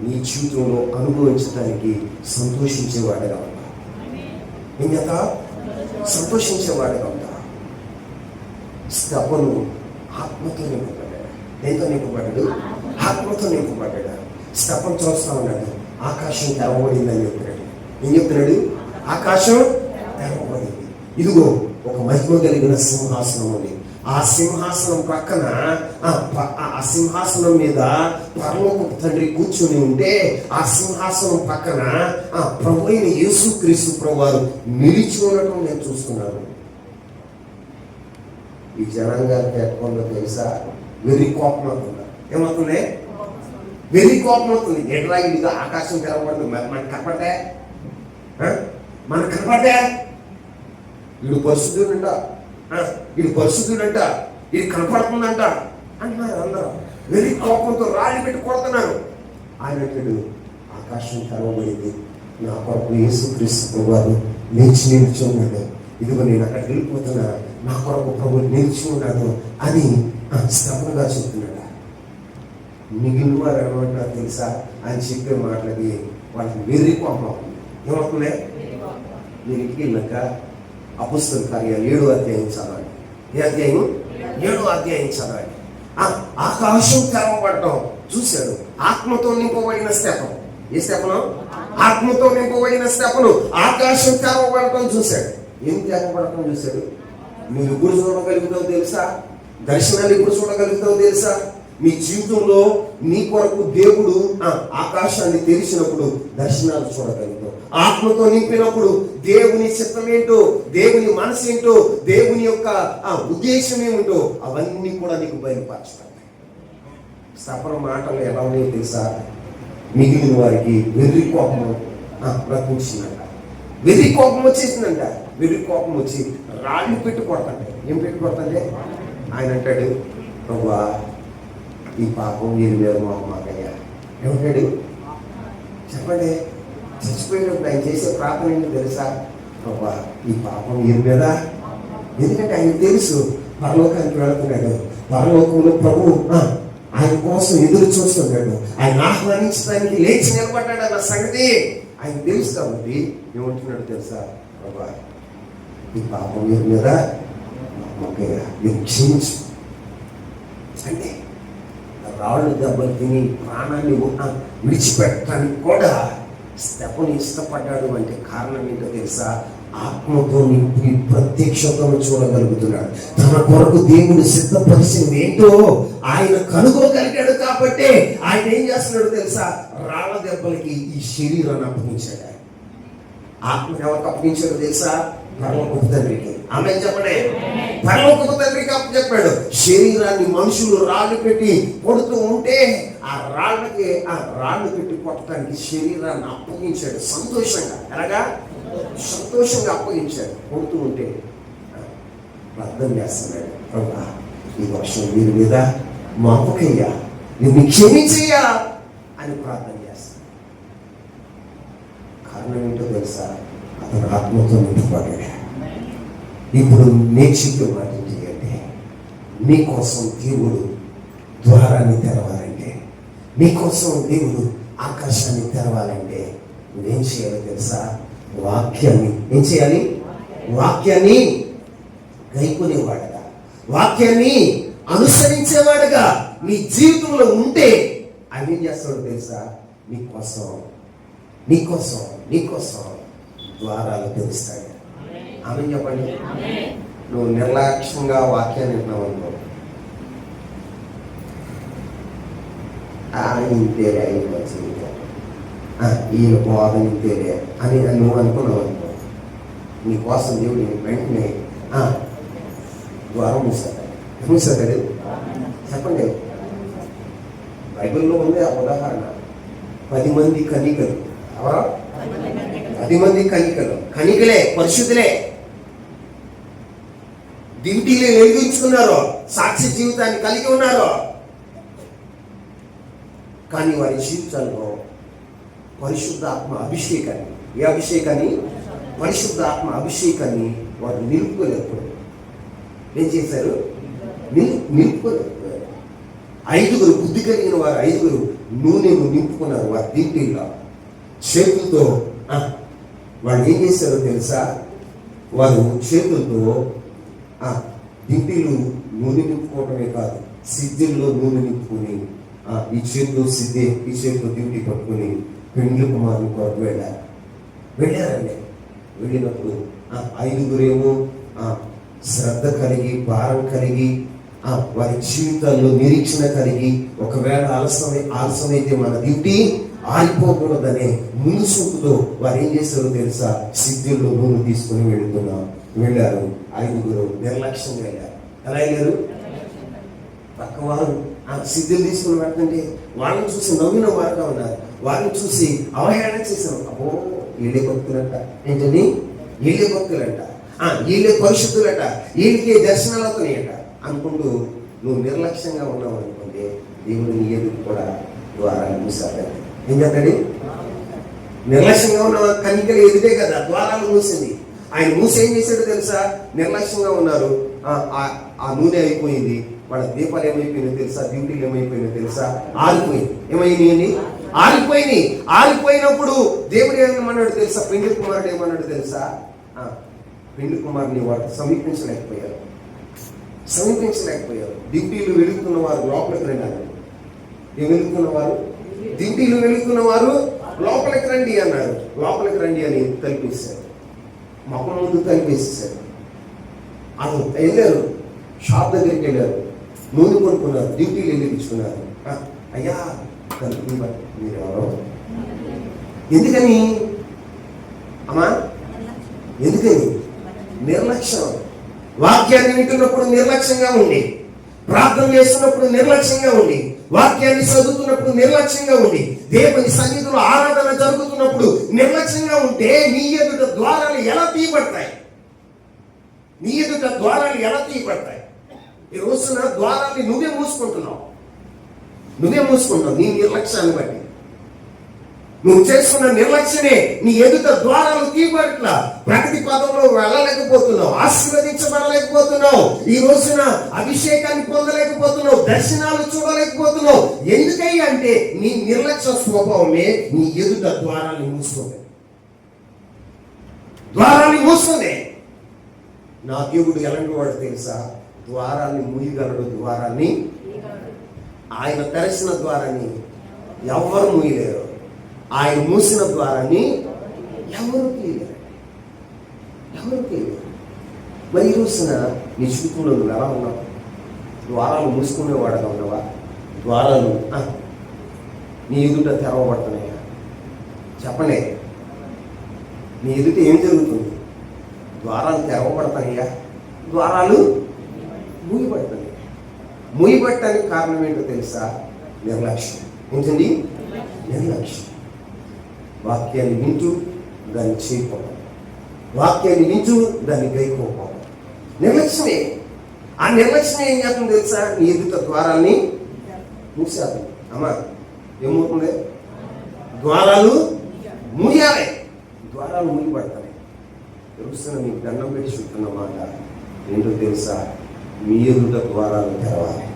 నీ జీవితంలో అనుభవించడానికి సంతోషించేవాడుగా ఉంటా. ఏం చేస్తా? సంతోషించేవాడుగా ఉంటా. స్తపను ఆత్మతో నింపబడ్డాడు. దేంతో నింపబడ్డాడు? ఆత్మతో నింపబడ్డాడు. స్తపను చూస్తా ఉన్నాడు. ఆకాశం తెరవబడిందని చెప్తున్నాడు. ఏం చెప్తున్నాడు? ఆకాశం తెరవబడింది. ఇదిగో ఒక మహిమ కలిగిన సింహాసనం ఉంది. ఆ సింహాసనం పక్కన ఆ సింహాసనం మీద పరలోకపు తండ్రి కూర్చుని ఉంటే ఆ సింహాసనం పక్కన ప్రభు అయిన యేసుక్రీస్తు ప్రభువారు నిలిచి ఉండటం నేను చూస్తున్నాను. ఈ జనాంగానికి ఎట్టుకుందో తెలుసా? వెర్రి కోపం అవుతుంది. ఏమవుతుంది? వెర్రి కోపం అవుతుంది. ఎట్లా ఇది ఆకాశం తెరవబడుతుంది, మనకు కనపడ్డా, మనకు కనపడ్డా, వీడు పరిశుద్ధుడంట, వీడు పరిశుద్ధుడంట, ఇది కనపడుతుందంట అంటున్నారు అందరూ. వెర్రి కోపంతో రాళ్ళు పెట్టి కొడుతున్నారు. ఆయన అంటాడు, ఆకాశం తెరవబడింది, నా కొరకు యేసుక్రీస్తు ప్రభువారు నిలిచి ఉన్నాడు. ఇదిగో నేను అక్కడికి వెళ్ళిపోతున్నా, నా కొరకు ప్రభు నిలిచి ఉన్నాడు అని స్తబ్దంగా చెప్తున్నాడు. మిగిలిన వారు ఏమంటారు తెలుసా? ఆయన చెప్పే మాటలకి వాళ్ళకి వెర్రి కోపం అవుతుంది. ఏమవుతుంది? మీరు ఇంటికి వెళ్ళాక అపొస్తలుల కార్యాలు 7వ అధ్యాయం చదవండి. ఏ అధ్యాయం? 7వ అధ్యాయం చదవండి. ఆకాశం తెరవబడటం చూశాడు. ఆత్మతో నింపబడిన స్తెఫను. ఏ స్తెఫను? ఆత్మతో నింపబడిన స్తెఫను ఆకాశం తెరవబడటం చూశాడు. ఏం తెరవబడటం చూశాడు? నువ్వు ఎప్పుడు చూడగలుగుతావు తెలుసా? దర్శనాలు ఎప్పుడు చూడగలుగుతావు తెలుసా? మీ జీవితంలో నీ కొరకు దేవుడు ఆకాశాన్ని తెరిచినప్పుడు దర్శనాలు చూడగలుగుతావు. ఆత్మతో నింపినప్పుడు దేవుని చిత్తం ఏంటో, దేవుని మనసు ఏంటో, దేవుని యొక్క ఉద్దేశం ఏమిటో అవన్నీ కూడా నీకు బయలుపరచుతాయి. సఫర మాటలు ఎలా ఉన్నాయో తెలుసా? మిగిలిన వారికి వెర్రి కోపం రప్పించిందంట. వెర్రి కోపం వచ్చేసిందంట. వెర్రి కోపం వచ్చి రాళ్ళు పెట్టి కొడతాంటే. ఏం పెట్టి కొడతాంటే? ఆయన అంటాడు, ప్రభువా ఈ పాపం వీరి మీద మాకయ్యా. ఏమంటాడు చెప్పండి? చచ్చిపోయినప్పుడు ఆయన చేసే ప్రార్థన ఏంటో తెలుసా? ప్రభా ఈ పాపం వీరి మీద. ఎందుకంటే ఆయన తెలుసు పరలోకానికి వెళుతున్నాడు. పరలోకంలో ప్రభు ఆయన కోసం ఎదురు చూస్తున్నాడు. ఆయన ఆహ్వానించడానికి లేచి నిలబడ్డాడు అన్న సంగతి ఆయన తెలుసు. కాబట్టి ఏమంటున్నాడు తెలుసా? ప్రభా ఈ పాపం వీరి మీద మాకయ్యా, మీరు క్షమించు అంటే రాళ్ళు దెబ్బలు తిని ప్రాణాన్ని విడిచిపెట్టడానికి కూడా స్తెఫను ఇష్టపడ్డాడు అంటే కారణం ఏంటో తెలుసా? ఆత్మతో నింపి ప్రత్యక్షతను చూడగలుగుతున్నాడు. తన కొరకు దేవుడు సిద్ధపరిచింది ఏంటో ఆయన కనుగోగలిగాడు. కాబట్టి ఆయన ఏం చేస్తున్నాడు తెలుసా? రాళ్ళ దెబ్బలకి ఈ శరీరాన్ని అప్పగించాడు. ఆత్మ ఎవరికి అప్పగించాడు తెలుసా? పరలోకపు తండ్రికి. ఆమె చెప్పండి, పరలోకపు తండ్రికి అప్పచెప్పాడు. శరీరాన్ని మనుషులు రాళ్ళు పెట్టి కొడుతూ ఉంటే ఆ రాళ్ళు పెట్టి కొట్టడానికి శరీరాన్ని అప్పగించాడు సంతోషంగా. ఎలాగా? సంతోషంగా అప్పగించాడు. కొడుతూ ఉంటే ప్రార్థన చేస్తున్నాడు, ప్రభా ఈ వర్షం వీరి మీద మాపకయ్యా, నిన్ను క్షమించయ్యా అని ప్రార్థన చేస్తాడు. కారణం ఏంటో తెలుసా? అతను ఆత్మతో నింపబడ్డాడు. ఇప్పుడు నేర్చుకు మాట చేయండి. నీకోసం దేవుడు ద్వారాన్ని తెరవాలంటే, నీకోసం దేవుడు ఆకాశాన్ని తెరవాలంటే నువ్వేం చేయాలో తెలుసా? వాక్యాన్ని ఏం చేయాలి? వాక్యాన్ని గైకొనేవాడుగా, వాక్యాన్ని అనుసరించేవాడుగా నీ జీవితంలో ఉంటే ఆయన ఏం చేస్తాడో తెలుసా? నీకోసం నీకోసం నీకోసం ద్వారాలు తెరుస్తాడు. ఆమె చెప్పండి. నువ్వు నిర్లక్ష్యంగా వాక్యాన్ని వింటున్నావు అనుకో, ఇంతేలే అయిపోవచ్చు, ఈయన బోధన ఇంతేలే అని నువ్వు అనుకున్నావు అనుకో, నీకోసం దేవుడు వెంటనే ద్వారం మూసాడు. చెప్పండి, బైబిల్లో ఉంది ఆ ఉదాహరణ. 10 మంది కన్యకలు. ఎవరో 10 మంది కన్యకలే, పరిశుద్ధులే, దింటిలో వెలిగించుకున్నారు, సాక్షి జీవితాన్ని కలిగి ఉన్నారు. కానీ వారి జీవితాల్లో పరిశుద్ధాత్మ అభిషేకాన్ని, ఏ అభిషేకాన్ని? పరిశుద్ధాత్మ అభిషేకాన్ని వారు నిలుపుకోలేకపోయారు. ఏం చేశారు? నిలుపుకోలేకపోయారు. 5 బుద్ధి కలిగిన వారు 5 నూనెను నింపుకున్నారు వారి దింటిలో చేతులతో. వాళ్ళు ఏం చేశారో తెలుసా? వారు చేతులతో దింటిలు నూనె నింపుకోవటమే కాదు, సిద్ధుల్లో నూనె నింపుకొని ఈ చేతిలో సిద్ధే, ఈ చేతిలో దింటి పట్టుకుని పెండ్లి కుమారుని కొరకు వెళ్ళారండి. వెళ్ళినప్పుడు 5 శ్రద్ధ కలిగి, భారం కలిగి, వారి జీవితాల్లో నిరీక్షణ కలిగి, ఒకవేళ ఆలస్యమైతే మన డ్యూటీ ఆగిపోకూడదనే ముందు చూపుతో వారు ఏం చేశారో తెలుసా? సిద్ధుల్లో నూనె తీసుకుని వెళ్ళారు. 5 నిర్లక్ష్యంగా వెళ్ళారు. ఎలా వెళ్ళారు? పక్క వారు సిద్ధులు తీసుకుని వెళ్తుంటే వాళ్ళని చూసి నవ్విన వారుగా ఉన్నారు. వారిని చూసి అవహేళన చేశారు. అబ్బో వీళ్ళే భక్తులంట, ఏంటని వీళ్ళే భక్తులంట, వీళ్ళే పరిశుద్ధులట, వీళ్ళకే దర్శనాలు అవుతున్నాయట అనుకుంటూ నువ్వు నిర్లక్ష్యంగా ఉన్నావు అనుకోండి, దేవుడు నీ ఎదురు కూడా ద్వారాలు మూసాడు. ఏం చేస్తాడు? నిర్లక్ష్యంగా ఉన్న కన్యకలు ఎదుటే కదా ద్వారాలు మూసింది. ఆయన మూసి ఏం చేశాడో తెలుసా? నిర్లక్ష్యంగా ఉన్నారు, ఆ నూనె అయిపోయింది, వాళ్ళ దీపాలు ఏమైపోయినా తెలుసా? డ్యూటీలు ఏమైపోయినా తెలుసా? ఆరిపోయింది. ఏమైనాయండి? ఆరిపోయినప్పుడు దేవుడు ఏమన్నాడు తెలుసా? పెండ్లి కుమారుడు ఏమన్నాడు తెలుసా? పెండ్లి కుమారుని వారు సమీపించలేకపోయారు. దింటీలు వెలుగుతున్న వారు లోపలికి రండి అన్నాడు. దింటీలు వెలుగుతున్న వారు లోపలికి రండి అన్నారు. లోపలికి రండి అని తలిపేశారు. మొహం ముందు తలిపేసేసారు. అది వెళ్ళారు, షాప్ దగ్గరికి వెళ్ళారు, నూనె కొనుక్కున్నారు, డ్యూటీలు వెలిగించుకున్నారు. అయ్యా తలుపు మీరు ఎవరో? ఎందుకని అమ్మా? ఎందుకని? నిర్లక్ష్యం. వాక్యాన్ని వింటున్నప్పుడు నిర్లక్ష్యంగా ఉండి, ప్రార్థన చేస్తున్నప్పుడు నిర్లక్ష్యంగా ఉండి, వాక్యాన్ని చదువుతున్నప్పుడు నిర్లక్ష్యంగా ఉండి, దేవుని సన్నిధిలో ఆరాధన జరుగుతున్నప్పుడు నిర్లక్ష్యంగా ఉంటే నీ ఎదుట ద్వారాలు ఎలా తీయబడతాయి? ఈ రోజున ద్వారాన్ని నువ్వే మూసుకుంటున్నావు నీ నిర్లక్ష్యాన్ని బట్టి. నువ్వు చేస్తున్న నిర్లక్ష్యమే నీ ఎదుట ద్వారాలు తీయబడట్లా. ప్రగతి పదంలో వెళ్ళలేకపోతున్నావు, ఆశీర్వదించబడలేకపోతున్నావు, ఈ రోజున అభిషేకాన్ని పొందలేకపోతున్నావు, దర్శనాలు చూడలేకపోతున్నావు. ఎందుకయ్యా అంటే నీ నిర్లక్ష్య స్వభావమే నీ ఎదుట ద్వారాన్ని మూస్తుంది. నా దేవుడు ఎలాంటి వాడు తెలుసా? ద్వారాన్ని మూయగలడు. ద్వారాన్ని ఆయన తెరచిన ద్వారాన్ని ఎవ్వరు మూయలేరు. ఆయన మూసిన ద్వారాన్ని ఎవరు తీయలేరు. మరి ఈ రోజున నీ జీవితంలో నువ్వు ఎలా ఉన్నావు? ద్వారాలు మూసుకునేవాడుగా ఉన్నావా? ద్వారాలు నీ ఎదుట తెరవబడుతున్నాయా? చెప్పండి, నీ ఎదుట ఏం జరుగుతుంది? ద్వారాలు తెరవబడతాయా? ద్వారాలు మూయబడతాయి. మూయబట్టడానికి కారణం ఏంటో తెలుసా? నిర్లక్ష్యం. ఏంటండి? నిర్లక్ష్యం. వాక్యాన్ని వింటూ దాన్ని చేయకపోవడం, వాక్యాన్ని వింటూ దాన్ని గైకోకపోవడం నిర్లక్ష్యమే. ఆ నిర్లక్ష్యం ఏం చేస్తుంది తెలుసా? నీ ఎదుట ద్వారాల్ని మూసేస్తుంది. అమ్మా ఏమవుతుంది? ద్వారాలు మూయాలి. ద్వారాలు మూయబడతాయి. తెలుస్తున్న మీకు దండం పెట్టి చూస్తున్న మాట ఏంటో తెలుసా? మీ ఎదుట ద్వారాలు తెరవాలి,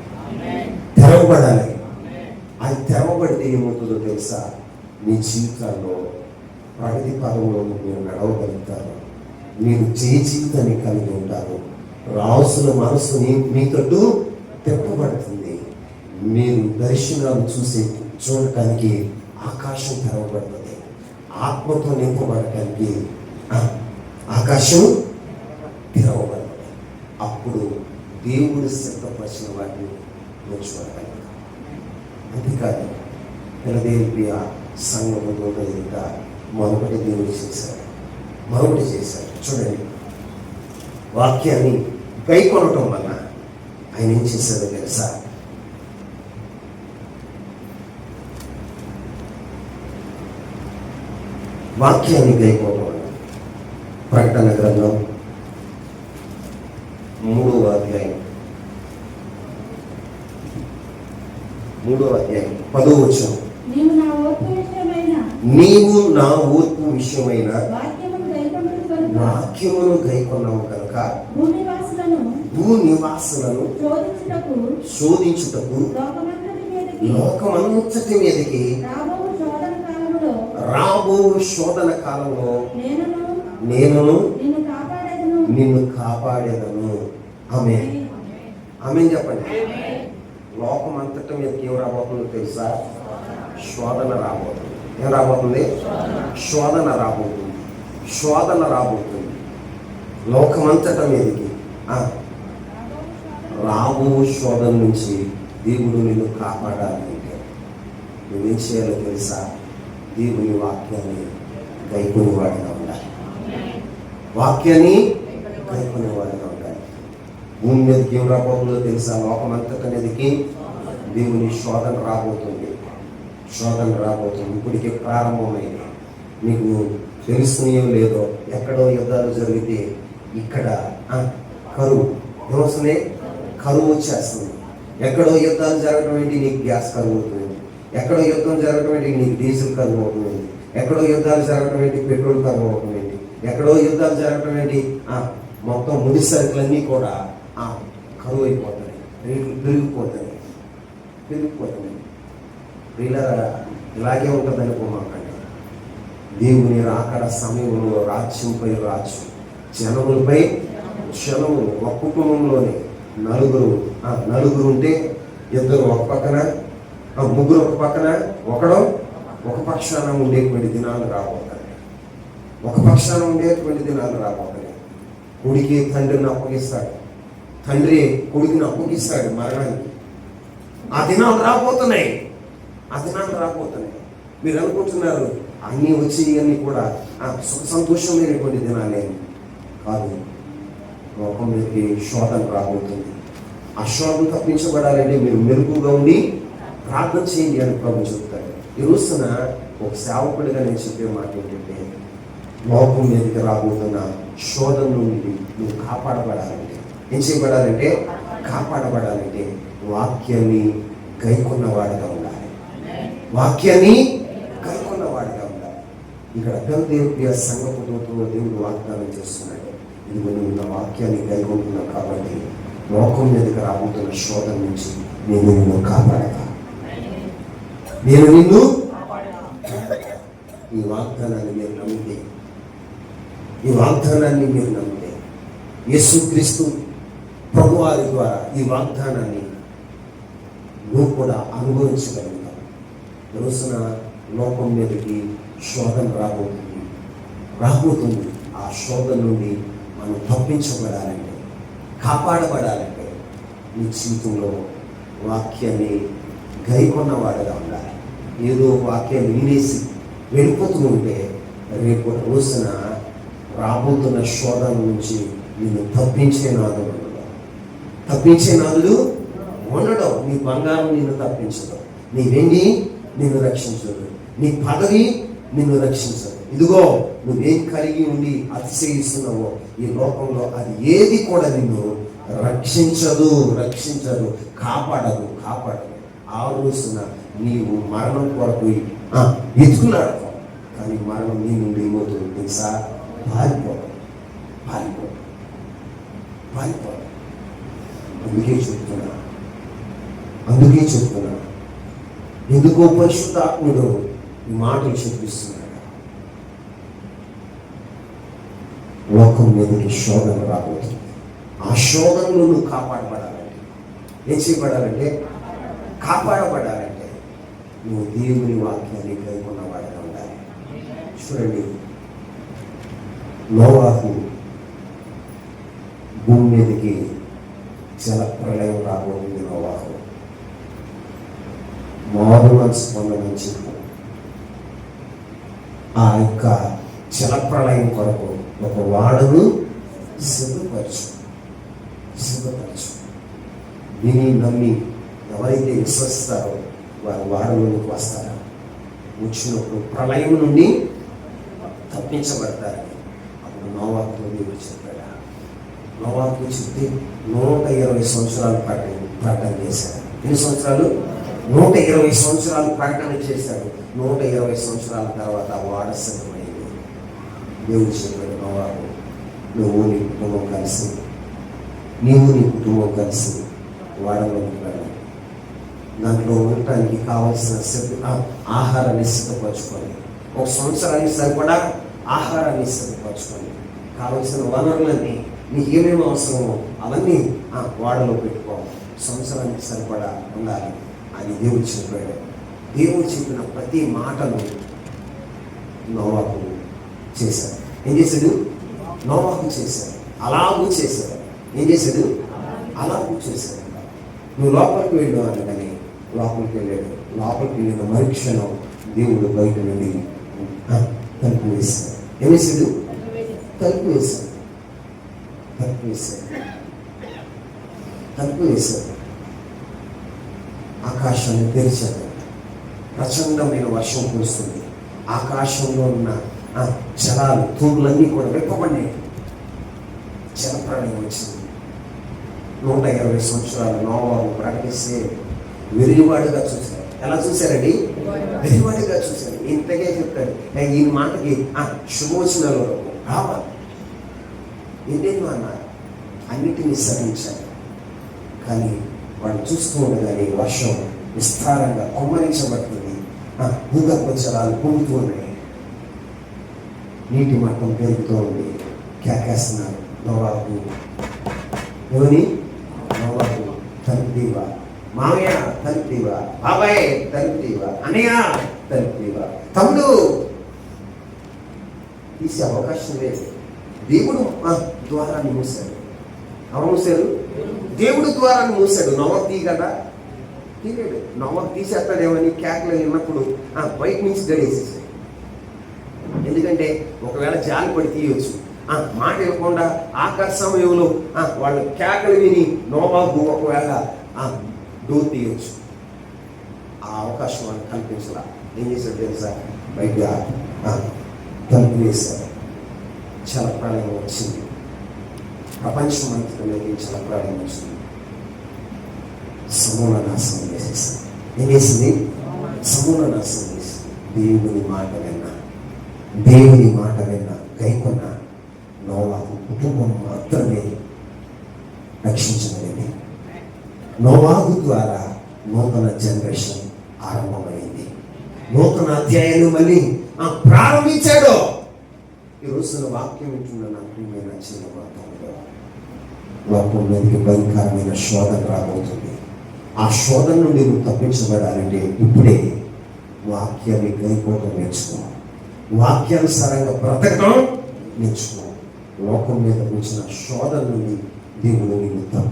తెరవబడాలి. అది తెరవబడితే ఏమవుతుందో తెలుసా? మీ జీవితాల్లో ప్రగతి పదంలో మీరు నడవగలుగుతారు. మీరు జీవితాన్ని కలిగి ఉంటారు. రాసుల మనసుని మీ తట్టు తిప్పబడుతుంది. మీరు దర్శనాలు చూడటానికి ఆకాశం తెరవబడుతుంది. ఆత్మతో నింపబడటానికి ఆకాశం తెరవబడుతుంది. అప్పుడు దేవుడు సిద్ధపరిచిన వాటిని మీరు చూడగలుగుతారు. అంతేకాదు, ఫిలదెల్ఫియా సంఘములో ఎదుట మరొకటి దేవుడు చేశాడు. చూడండి, వాక్యాన్ని గైకొనటం వల్ల ఆయన ఏం చేశాడో తెలుసా? వాక్యాన్ని గైకోవటం వల్ల ప్రకటన గ్రంథం 3వ అధ్యాయం 10వ వచనం, నీవు నా ఓర్పు విషయమైన వాక్యమును గైకొన్నావు కనుక భూనివాసులను శోధించుటకు లోకమంతటి మీదకి రాబో శోధన కాలంలో నేను నిన్ను కాపాడేదను. ఆమేన్ చెప్పండి. లోకమంతటి మీదకి ఏం రాబోతుందో తెలుసా? శోధన రాబోతుంది. ఏం రాబోతుంది? శోధన రాబోతుంది. లోకమంతట మీదకి రాబో శోధన నుంచి దేవుడు నిన్ను కాపాడాలి అంటే నువ్వేం చేయాలో తెలుసా? దేవుని వాక్యాన్ని గైకొనేవాడిగా ఉండాలి. భూమి మీదకి ఏం రాబోతుందో తెలుసా? లోకమంతట మీదకి దేవుని శోధన రాబోతుంది. ఇప్పటికే ప్రారంభమైంది. మీకు తెలుస్తున్నాయో లేదో, ఎక్కడో యుద్ధాలు జరిగితే ఇక్కడ కరువు ఏమొస్తుంది? కరువు వచ్చేస్తుంది. ఎక్కడో యుద్ధాలు జరగడం ఏంటి? నీకు గ్యాస్ కరువు అవుతుంది. ఎక్కడో యుద్ధం జరగడం ఏంటి? నీకు డీజిల్ కరువు అవుతుంది. ఎక్కడో యుద్ధాలు జరగడం ఏంటి? పెట్రోల్ కరువు అవుతుంది. ఎక్కడో యుద్ధాలు జరగడం ఏంటి? మొత్తం ముడి సరుకులన్నీ కూడా కరువు అయిపోతాయి, రేట్లు పెరిగిపోతాయి. ఇలాగే ఉంటుంది అనుకోమాకండి. దేవుని రాకడ సమయంలో రాజ్యంపై రాజు, జనములపై క్షణములు. ఒక కుటుంబంలోనే నలుగురు ఉంటే ఇద్దరు ఒక పక్కన, ముగ్గురు ఒక పక్కన, ఒకడు ఒక పక్షాన ఉండేటువంటి దినాలు రాబోతాయి. కొడుకి తండ్రిని అప్పగిస్తాడు, తండ్రి కొడుకుని అప్పగిస్తాడు మరణానికి. ఆ దినాలు రాబోతున్నాయి. మీరు అనుకుంటున్నారు అన్నీ వచ్చి అన్నీ కూడా సంతోషమైనటువంటి దినాలే కాదు. లోకం మీదకి శోధన రాబోతుంది. ఆ శోధన తప్పించబడాలంటే మీరు మెరుగుగా ఉండి ప్రార్థన చేయండి అని ప్రభు చెప్తాడు. ఈ రోజున ఒక సేవకుడిగా నేను చెప్పే మాట ఏంటంటే, లోకం మీదకి రాబోతున్న శోధన నుండి నువ్వు కాపాడబడాలంటే ఏం చేయబడాలంటే? కాపాడబడాలంటే వాక్యాన్ని గైకొన్నవాడిగా ఉండాలి. ఇక్కడ ఫిలదెల్ఫియా సంఘపు దూతతో దేవుడు వాగ్దానం చేస్తున్నాడు. ఇదిగో నువ్వు నా వాక్యాన్ని గైకొంటున్నావు కాబట్టి లోకం మీదకి రాబోతున్న శోధన నుంచి నేను నిన్ను కాపాడతా. ఈ వాగ్దానాన్ని మీరు నమ్మితే యేసుక్రీస్తు ప్రభువారి ద్వారా ఈ వాగ్దానాన్ని నువ్వు కూడా అనుభవించగలుగుతావు. రోజున లోకం మీదకి శోధన రాబోతుంది. ఆ శోధన నుండి మనం తప్పించబడాలంటే, కాపాడబడాలంటే నీ జీవితంలో వాక్యాన్ని గైకొన్నవాడుగా ఉండాలి. ఏదో వాక్యాన్ని వినేసి వెళ్ళిపోతూ ఉంటే రేపు రోజున రాబోతున్న శోధన నుంచి నిన్ను తప్పించే నాదుడు ఉండడం. నీ బంగారం నిన్ను తప్పించడం, నీ వెండి నిన్ను రక్షించదు, నీ పదవి నిన్ను రక్షించదు. ఇదిగో నువ్వేం కలిగి ఉండి అతిశయిస్తున్నావో ఈ లోకంలో అది ఏది కూడా నిన్ను రక్షించదు, కాపాడదు. ఆ రోజున నీవు మరణం కొరకు ఎత్తుకులాడతావు. కానీ మరణం నీ నుండి ఏమవుతుంది తెలుసా? పారిపోదు. అందుకే చెప్తున్నా ఎందుకో పరిశుద్ధాత్ముడు ఈ మాటలు చెప్పిస్తున్నాడు. లోకం మీదకి శోధన రాబోతుంది. ఆ శోధనలో నువ్వు కాపాడబడాలంటే ఏం చేయబడాలంటే, కాపాడబడాలంటే నువ్వు దేవుని వాక్యాన్ని కలుగున్న వాడిగా ఉండాలి. చూడండి, నోవాహు భూమి మీదకి జల ప్రళయం రాబోతుంది. నోవాహు మారు మనసు పొందమని చెప్పు. ఆ యొక్క జల ప్రళయం కొరకు ఒక వాడను సిద్ధపరచు. విని నమ్మి ఎవరైతే విశ్వసిస్తారో వారు వాడలోనికి వస్తారు. వచ్చినప్పుడు ప్రళయం నుండి తప్పించబడతారని అప్పుడు నోవాహుతో దేవుడు చెప్పాడు. నోవాహుతో చెప్తే 120 సంవత్సరాలు ప్రకటన చేశాడు. ఎన్ని సంవత్సరాలు? 120 సంవత్సరాలు ప్రకటన చేశాడు. 120 సంవత్సరాల తర్వాత వాడ సిద్ధమైంది. దేవుడు చెప్పాడు, నోవాహు నీవు నీ కుటుంబం కలిసి వాడలోకి వెళ్ళాలి. దాంట్లో ఉండటానికి కావాల్సిన ఆహారాన్ని సిద్ధపరచుకోండి. 1 సంవత్సరానికి సరిపడా ఆహారాన్ని సిద్ధపరచుకోండి. కావలసిన వనరులన్నీ నీకు ఏమేమి అవసరమో అవన్నీ వాడలో పెట్టుకోవాలి. సంవత్సరానికి సరిపడా ఉండాలి అని దేవుడు చెప్పాడు. దేవుడు చెప్పిన ప్రతి మాటను నోవాహు చేశాడు. ఏం చేశాడు? నోవాహు చేశాడు. అలాగూ చేశాడు. ఏం చేశాడు? అలాగూ చేశాడు. నువ్వు లోపలికి వెళ్ళు అనగానే లోపలికి వెళ్ళాడు. లోపలికి వెళ్ళిన మరుక్షణం దేవుడు బయట నుండి తలుపు వేశాడు. ఏం వేశాడు? తలుపు వేశాడు. ఆకాశాన్ని తెరిచాడు. ప్రచండమైన వర్షం కురుస్తుంది. ఆకాశంలో ఉన్న జలాలు, తూర్లన్నీ కూడా వెప్పబడినాయి. జలప్రళయం వచ్చింది. 120 సంవత్సరాలు నోవాహు ప్రకటిస్తే వెరివాడుగా చూశారు. ఎలా చూశారండి? వెరివాడుగా చూశారు. ఇంతకే చెప్తాడు, ఈ మాటకి శుభవచనాలు రావాలి. ఏంటేమో అన్నారు, అన్నిటినీ సహించాలి. కానీ వాడు చూస్తూ ఉండగానే వర్షం విస్తారంగా కుమ్మరించబడుతుంది. భూగర్భ జలాలు పొందుతూ ఉన్నాయి. నీటి మట్టం పెరుగుతూ ఉంది. కేకేస్తున్నారు, నోవాహు ఎవని? నోవాహు తలుపు తీవా, మామయ్య తలుపు తీవా, బాబాయ్ తలుపు తీవా, అన్నయ్య తలుపు తీవా, తమ్ముడు. తీసే అవకాశం లేదు. దేవుడు ద్వారాన్ని మూసాడు. ఎవరు మూసాడు? దేవుడు ద్వారాన్ని మూసాడు. నోవాహు తీయగలరా? తీయలేడు. నోవాహు తీసేస్తాడేమని కేకలు విన్నప్పుడు బయట నుంచి గడేసేసాడు. ఎందుకంటే ఒకవేళ జాలి పడి తీయవచ్చు. మాట ఇవ్వకుండా ఆఖరి సమయంలో వాళ్ళు కేకలు విని నోవాహు ఒకవేళ డోర్ తీయవచ్చు. ఆ అవకాశం వాళ్ళకి కల్పించాల. ఏం చేశాడు తెలుసా? బయట తలుపు వేశారు. జలప్రళయం వచ్చింది. ప్రపంచం అంతలోకి జలప్రళయం వచ్చింది. సమూల నాశనం చేసేసింది. ఏం చేసింది? సమూల నాశనం చేసింది. దేవుని మాట విన్నా గైకొన్న నోవాహు కుటుంబం మాత్రమే రక్షించబడింది. నోవాహు ద్వారా నూతన జనరేషన్ ఆరంభమైంది. నూతన అధ్యాయాలు మళ్ళీ ప్రారంభించాడు. ఈ రోజున వాక్యం వింటున్న నా ప్రియమైన చిన్న వార్తలో లోకం మీదకి భయంకరమైన శోధన రాబోతుంది. ఆ శోధన నుండి నువ్వు తప్పించబడాలంటే ఇప్పుడే వాక్యాన్ని గైకోవడం నేర్చుకో, వాక్యానుసారంగా బ్రతకడం నేర్చుకో. లోకం మీద వచ్చిన శోధన నుండి దేవుడు నిన్ను తప్పి